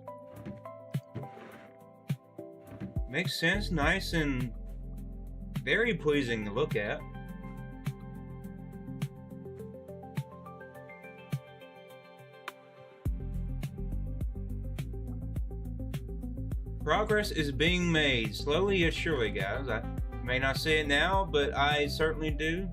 Makes sense, nice and very pleasing to look at. Progress is being made, slowly yet surely, guys. I may not see it now, but I certainly do.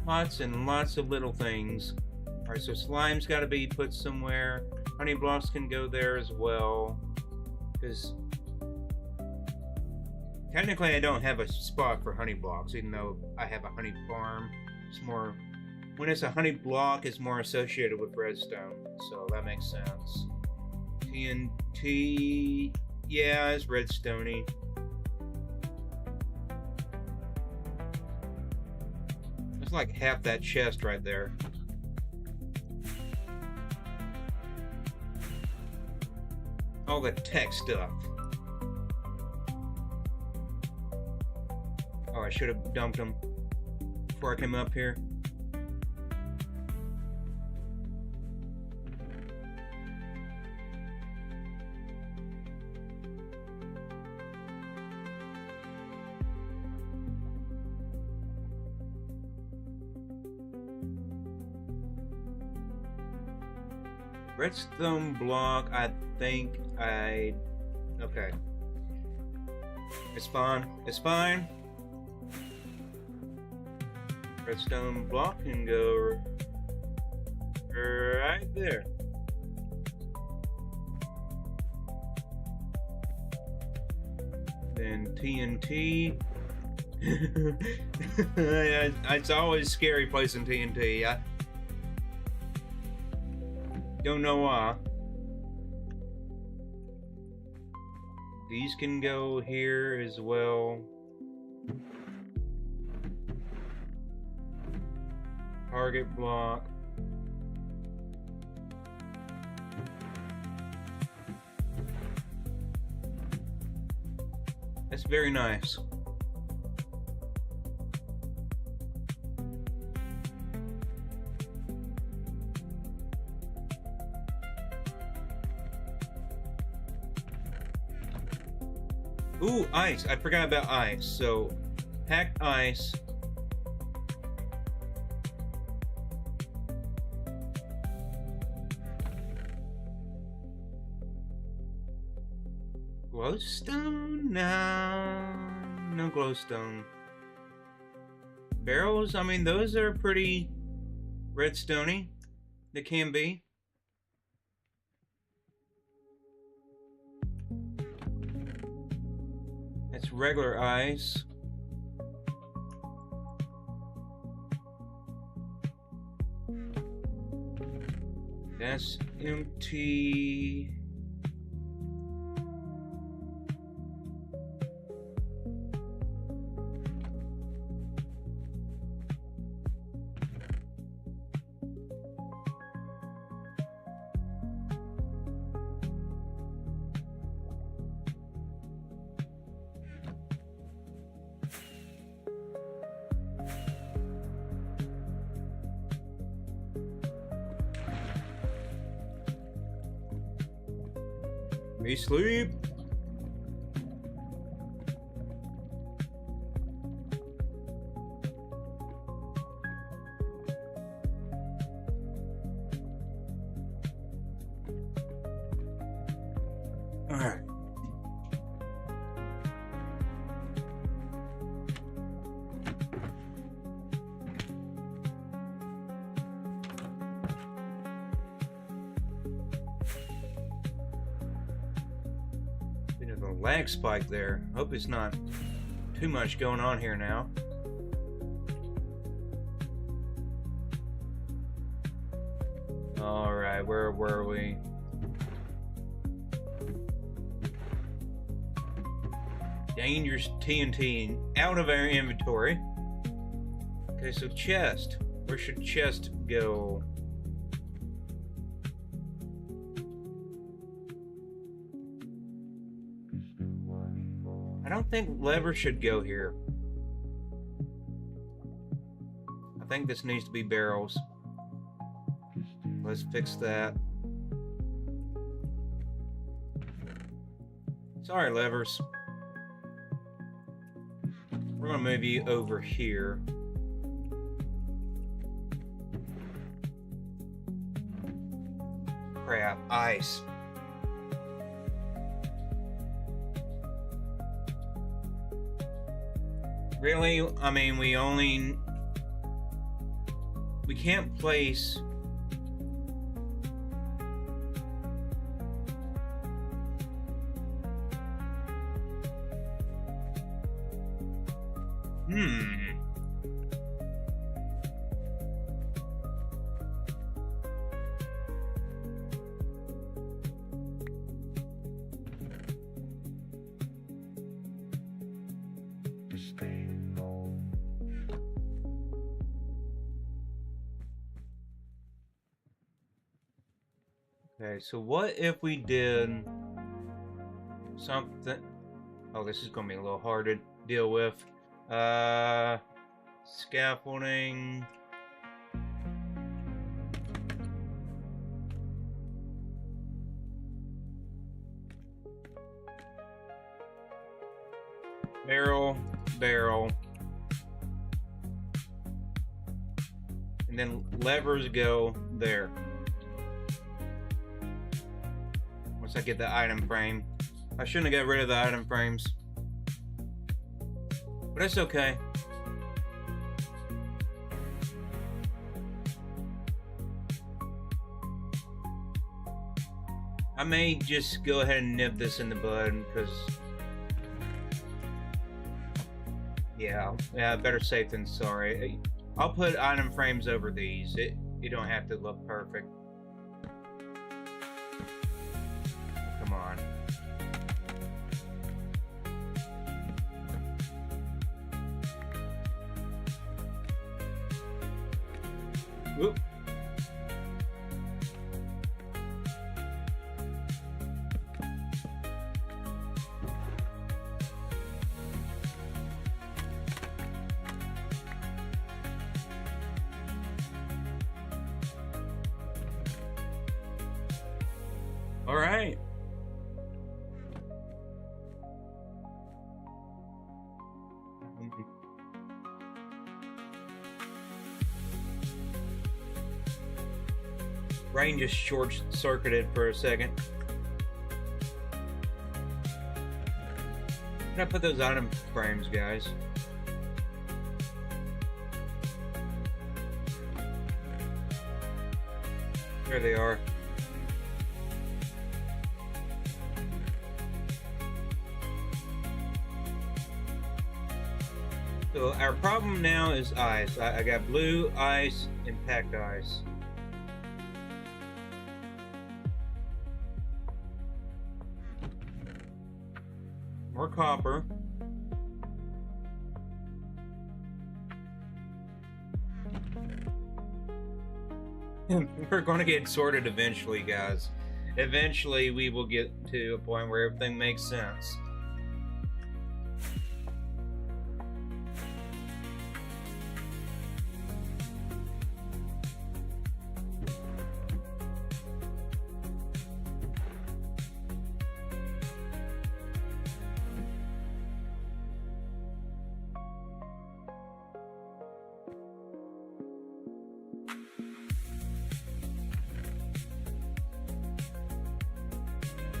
Lots and lots of little things. Alright, so slime's got to be put somewhere. Honey blocks can go there as well. Because technically I don't have a spot for honey blocks, even though I have a honey farm. It's more... When it's a honey block, it's more associated with redstone. So that makes sense. TNT... Yeah, it's redstoney. It's like half that chest right there. All the tech stuff. Oh, I should have dumped them before I came up here. Redstone block, I think okay. It's fine. It's fine. Redstone block can go right there. Then TNT. It's always scary placing TNT. I don't know why. These can go here as well. Target block. That's very nice. Ooh, ice. I forgot about ice. So, packed ice. Glowstone? No glowstone. Barrels? I mean, those are pretty redstoney. They can be. That's regular ice. That's empty. Me sleep. All right. Bit of a lag spike there. Hope it's not too much going on here now. All right, where were we? Dangerous TNT out of our inventory. Okay, so chest. Where should chest go? I don't think lever should go here. I think this needs to be barrels. Let's fix that. Sorry, levers. We're gonna move you over here. Crap, ice. Really? I mean, we only... we can't place. Okay, so what if we did something? Oh, this is gonna be a little hard to deal with. Scaffolding. Barrel, barrel. And then levers go there. Once I get the item frame. I shouldn't have got rid of the item frames. But that's okay. I may just go ahead and nip this in the bud because yeah, better safe than sorry. I'll put item frames over these. You don't have to look perfect. Come on. Whoop. All right. Brain just short-circuited for a second. Can I put those item frames, guys? There they are. So our problem now is ice. I got blue ice and packed ice. More copper. We're going to get sorted eventually, guys. Eventually, we will get to a point where everything makes sense.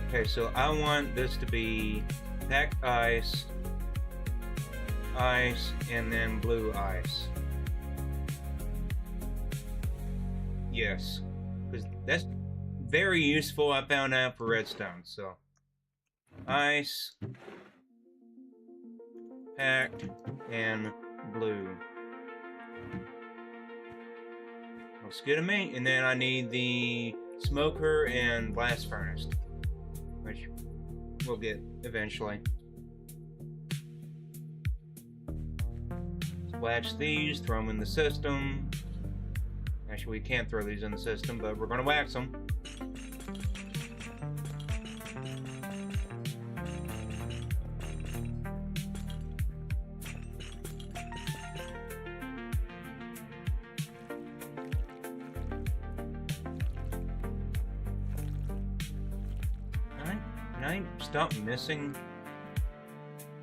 Okay, so I want this to be packed ice, ice, and then blue ice. Yes, because that's very useful. I found out for redstone. So ice, packed, and blue. Looks good to me. And then I need the smoker and blast furnace, which we'll get eventually. Let's wax these, throw them in the system. Actually, we can't throw these in the system, but we're going to wax them. Can I stop missing?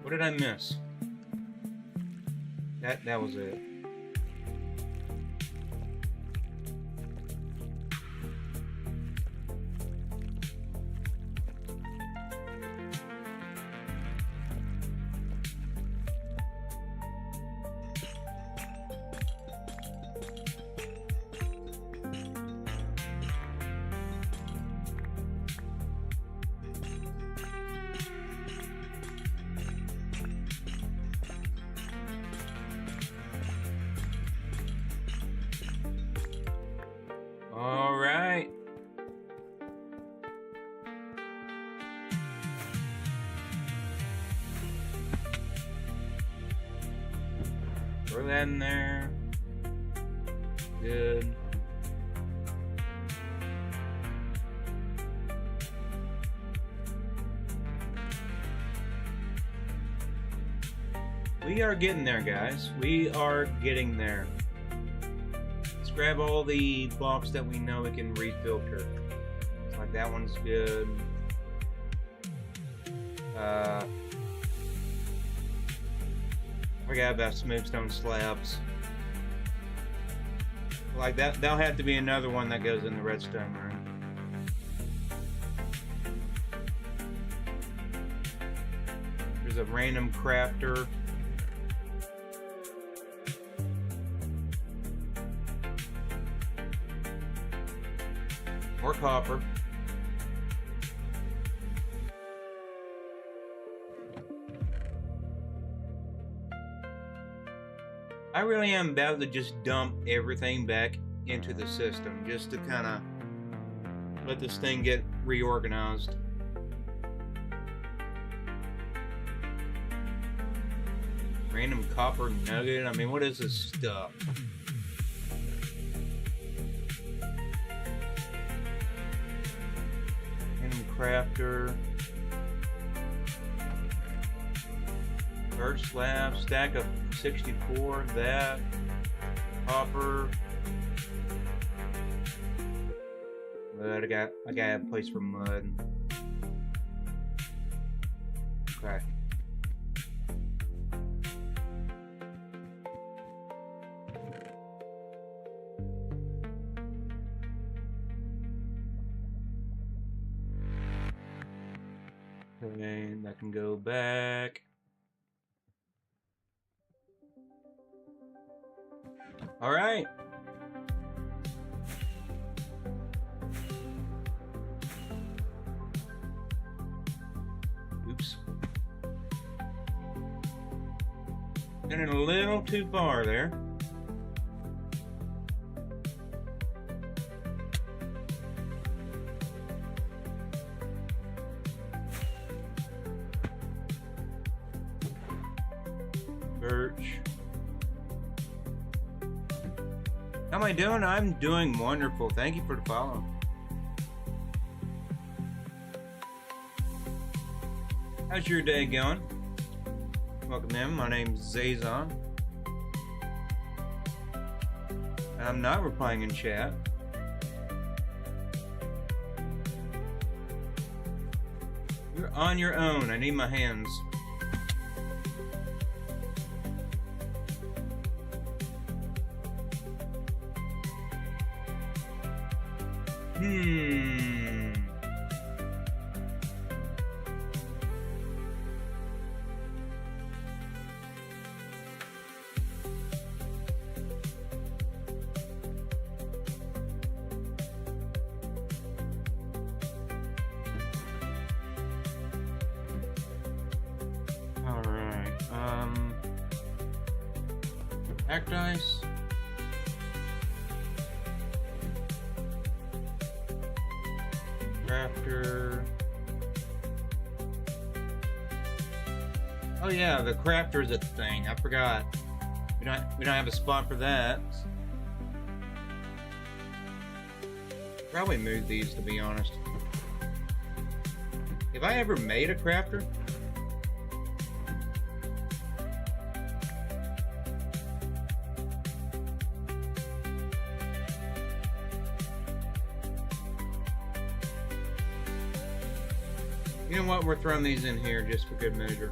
What did I miss? That was it. Throw that in there. Good. We are getting there, guys. We are getting there. Let's grab all the blocks that we know we can refilter. Looks like that one's good. I forgot about smooth stone slabs. Like that, that'll have to be another one that goes in the redstone room. There's a random crafter. More copper. I really am about to just dump everything back into the system just to kind of let this thing get reorganized. Random copper nugget. I mean, what is this stuff? Random crafter. Birch slab, stack of 64, that, copper. Mud, I got a place for mud. Okay. Okay, that can go back. All right. Oops. Getting a little too far there. Birch. How am I doing? I'm doing wonderful. Thank you for the follow. How's your day going? Welcome in. My name's Zazon. I'm not replying in chat. You're on your own. I need my hands. Alright, Cacti. Crafter. Oh yeah, the crafter is a thing. I forgot. We don't have a spot for that. Probably move these, to be honest. Have I ever made a crafter? You know what? We're throwing these in here just for good measure.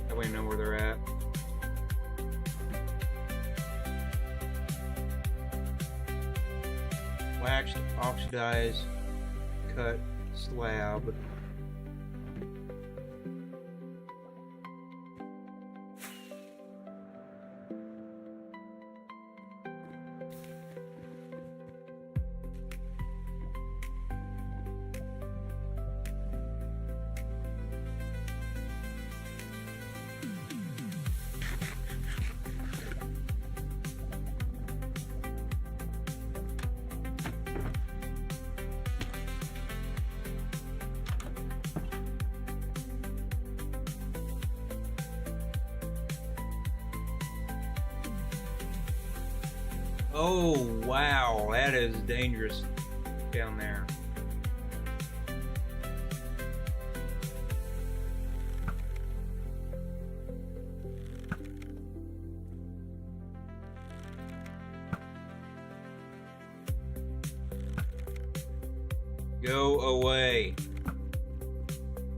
That way we know where they're at. Waxed, oxidized, cut slab. Oh, wow, that is dangerous down there. Go away.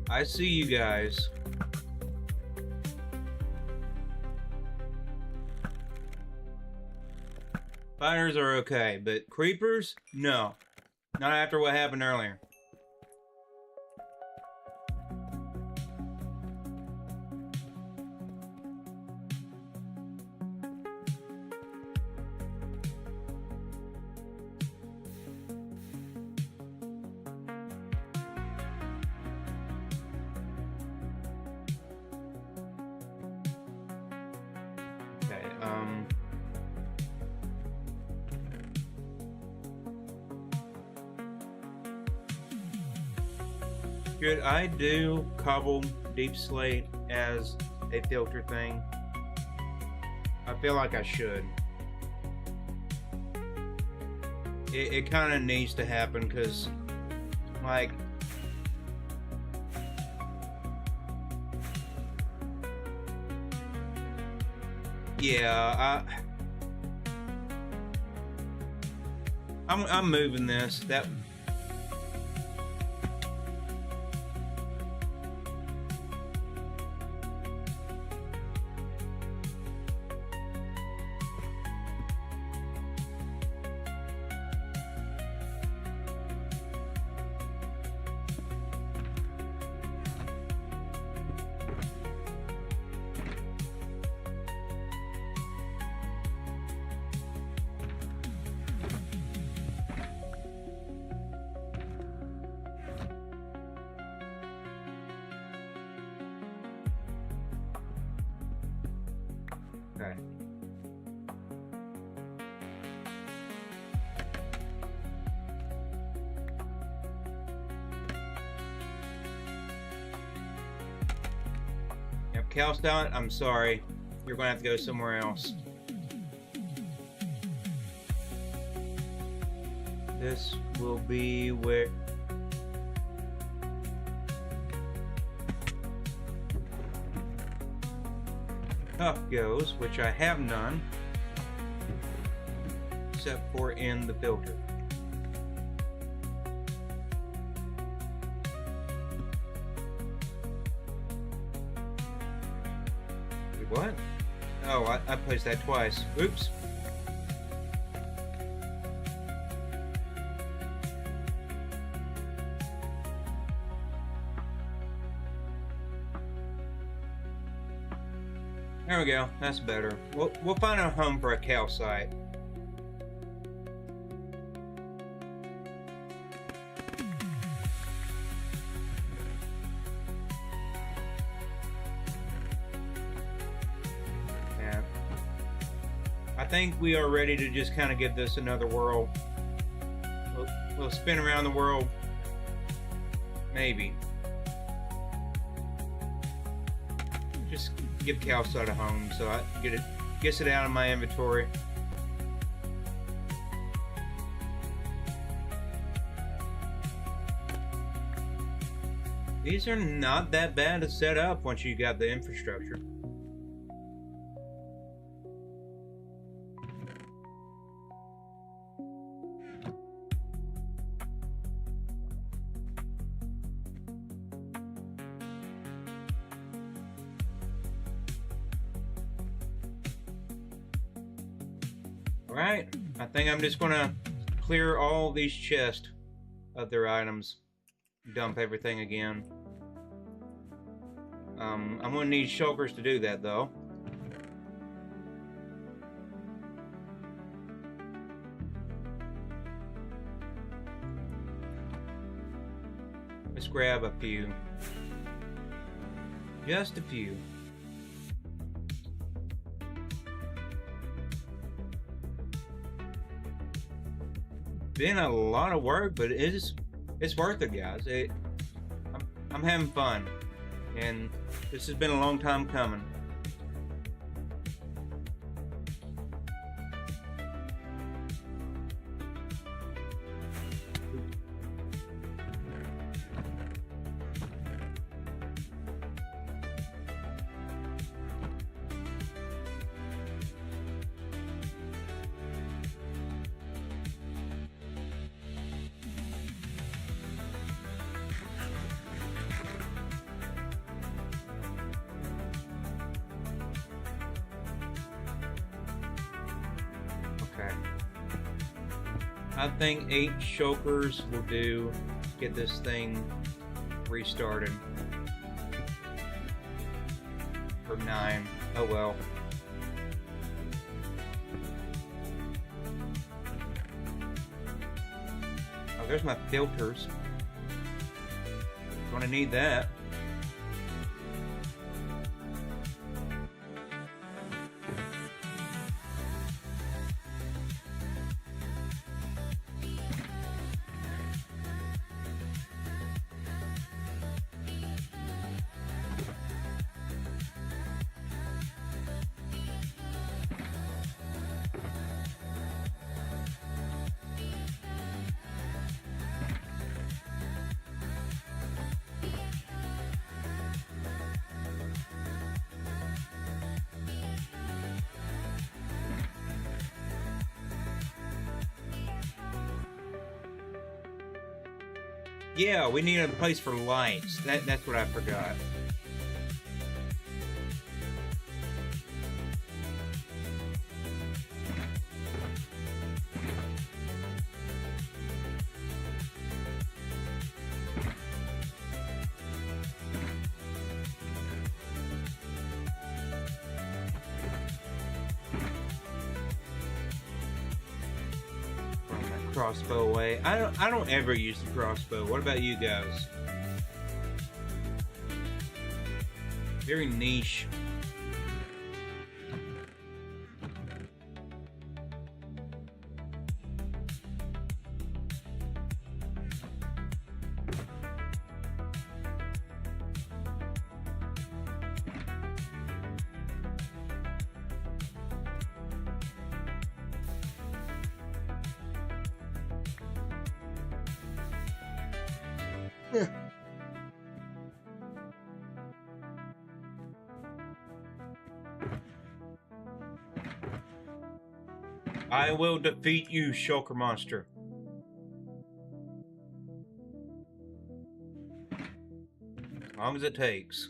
I see you guys. Spiders are okay, but creepers? No. Not after what happened earlier. Okay, should I do cobble deep slate as a filter thing? I feel like I should. It kind of needs to happen because, like, yeah, I'm moving this. That. Okay. Yep, Calston, I'm sorry. You're going to have to go somewhere else. This will be where... Tough goes, which I have none, except for in the filter. Wait, what? Oh, I placed that twice. Oops. There we go. That's better. We'll find a home for a calcite. Yeah. I think we are ready to just kind of give this another whirl. We'll spin around the world. Maybe. Just give calcite a home so I gets it out of my inventory. These are not that bad to set up once you got the infrastructure. Alright, I think I'm just gonna clear all these chests of their items. Dump everything again. I'm gonna need shulkers to do that though. Let's grab a few. Just a few. Been a lot of work, but it's worth it, guys. I'm having fun, and this has been a long time coming. I think 8 shulkers will do. Get this thing restarted. Or 9. Oh well. Oh, there's my filters. Gonna need that. Yeah, we need a place for lights. That's what I forgot. Crossbow away. I don't ever use the crossbow. What about you guys? Very niche. I will defeat you, Shulker Monster. As long as it takes.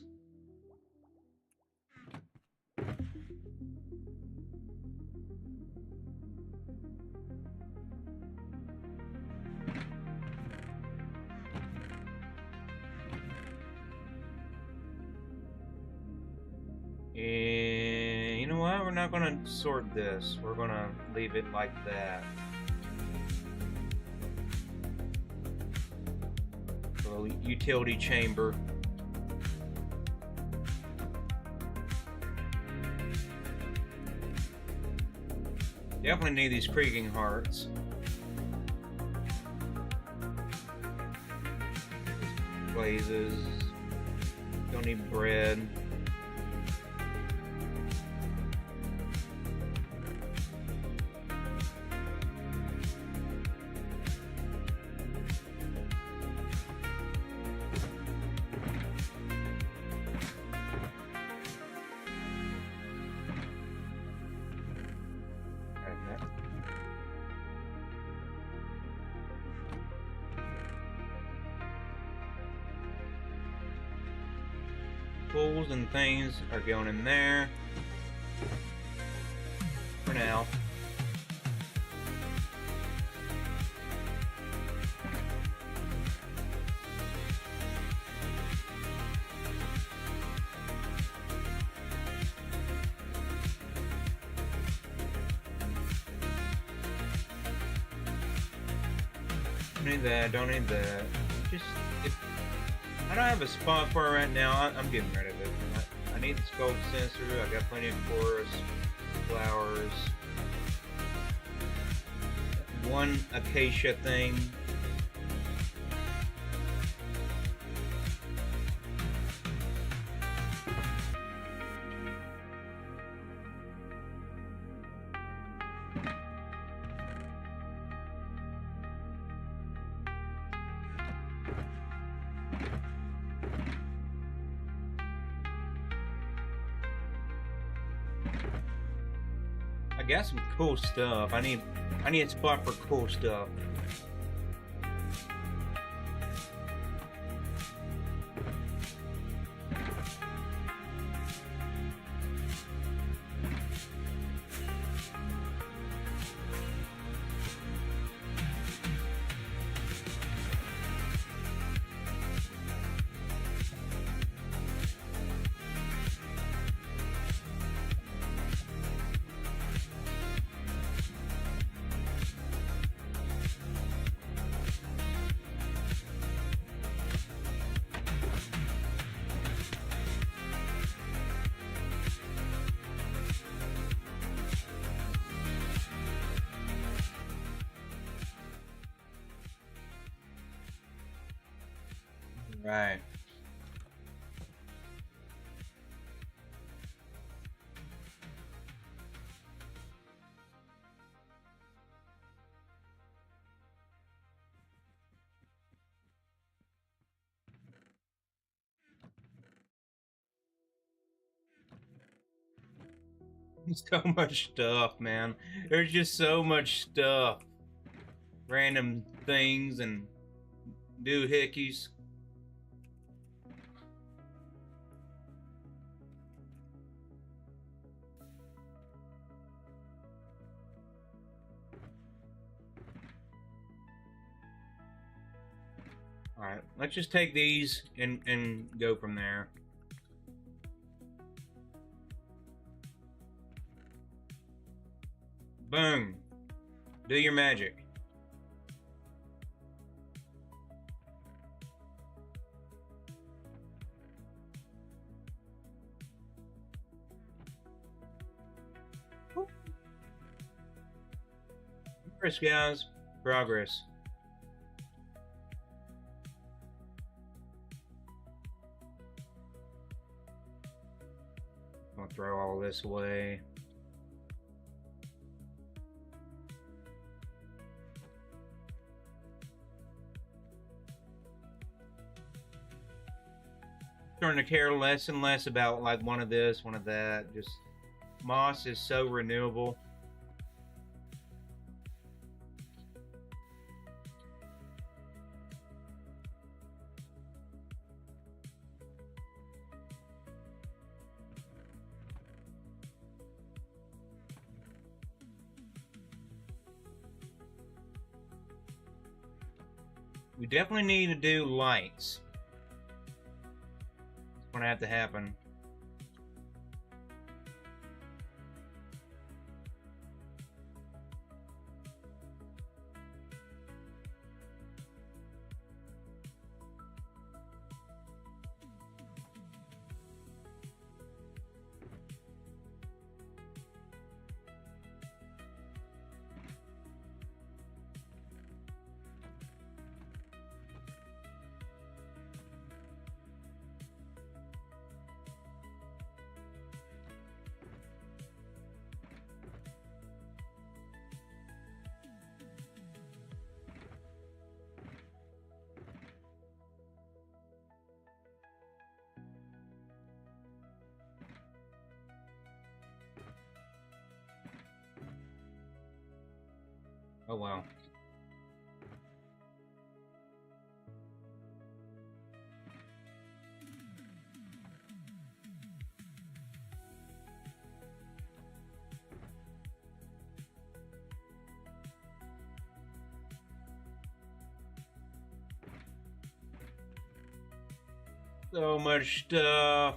And you know what? We're not gonna sort this. We're gonna leave it like that. A little utility chamber. Definitely need these creaking hearts. Blazes. Don't need bread. Tools and things are going in there for now. Don't need that, don't need that. Just, I don't have a spot for it right now. I'm getting rid of it. I need the scope sensor. I got plenty of chorus, flowers, one acacia thing. I got some cool stuff. I need a spot for cool stuff. Right. So much stuff, man. There's just so much stuff. Random things and doohickeys. Alright, let's just take these and go from there. Boom. Do your magic. Progress, guys. Progress. I'm gonna throw all this away. Starting to care less and less about like one of this, one of that. Just moss is so renewable. We definitely need to do lights. It's gonna have to happen. Oh well. So much stuff.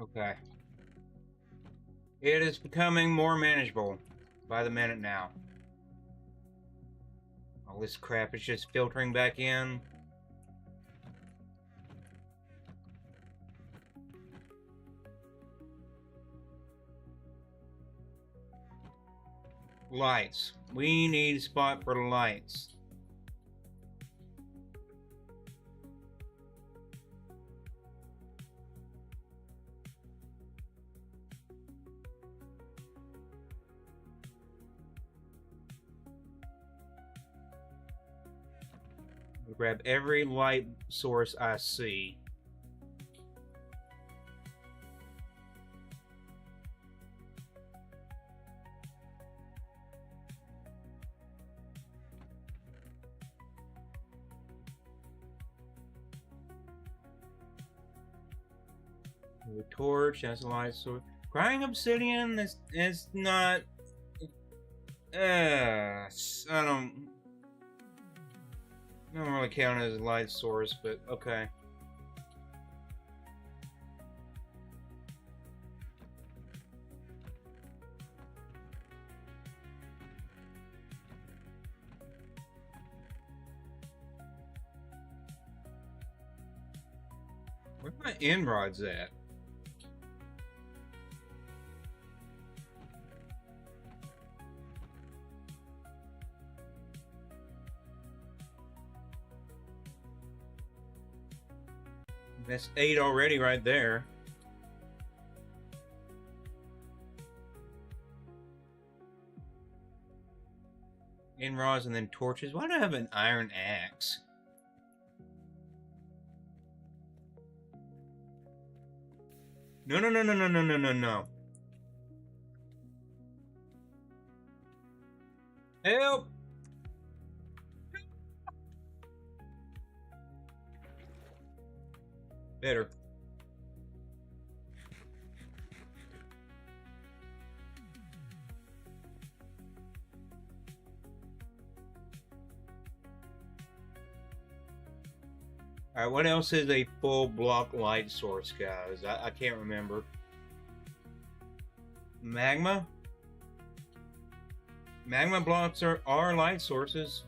Okay. It is becoming more manageable by the minute now. All this crap is just filtering back in. Lights. We need a spot for lights. Grab every light source I see. The torch, that's a light source. Crying obsidian is not. I don't really count it as a light source, but okay. Where my end rods at? That's 8 already right there. End rods and then torches. Why do I have an iron axe? No. Help! Better. Alright, what else is a full block light source, guys? I can't remember. Magma? Magma blocks are light sources.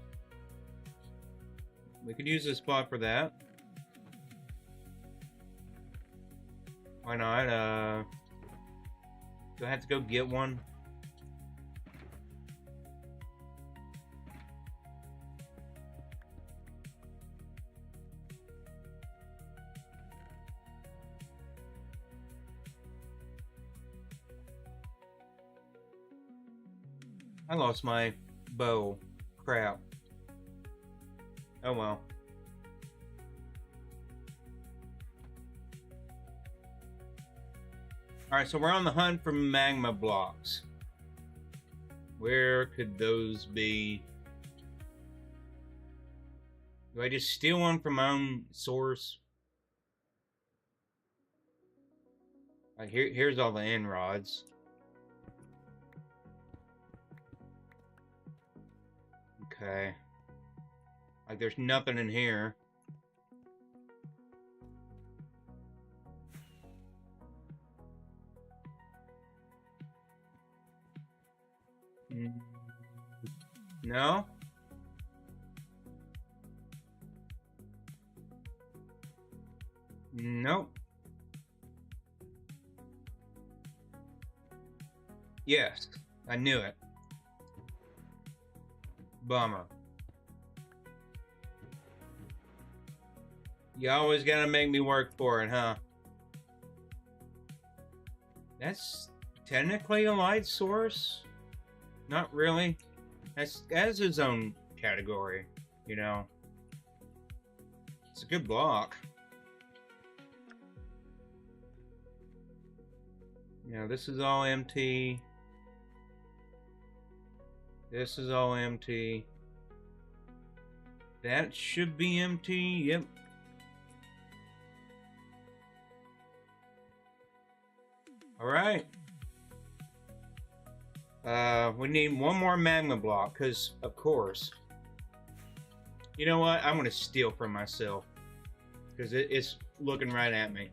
We could use this spot for that. Why not? Do I have to go get one? I lost my bow. Crap. Oh well. Alright, so we're on the hunt for magma blocks. Where could those be? Do I just steal one from my own source? Like here's all the end rods. Okay. Like there's nothing in here. No? Nope. Yes, I knew it. Bummer. You always gotta make me work for it, huh? That's technically a light source. Not really. That's its own category, you know. It's a good block. You know, this is all empty. This is all empty. That should be empty. Yep. All right. We need one more magma block, because, of course. You know what? I'm going to steal from myself. Because it's looking right at me.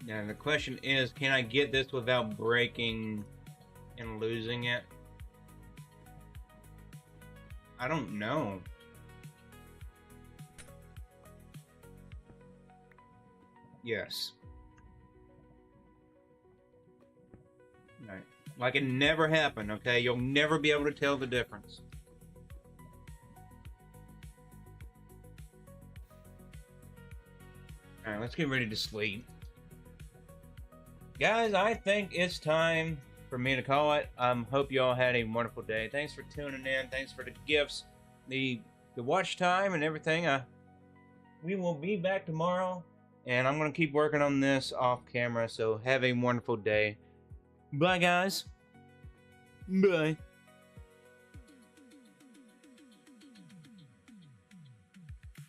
Now, the question is, can I get this without breaking and losing it? I don't know. Yes. Right. Like it never happened, okay? You'll never be able to tell the difference. Alright, let's get ready to sleep. Guys, I think it's time for me to call it. Hope you all had a wonderful day. Thanks for tuning in. Thanks for the gifts, the watch time and everything. We will be back tomorrow. And I'm going to keep working on this off camera, so have a wonderful day. Bye, guys. Bye.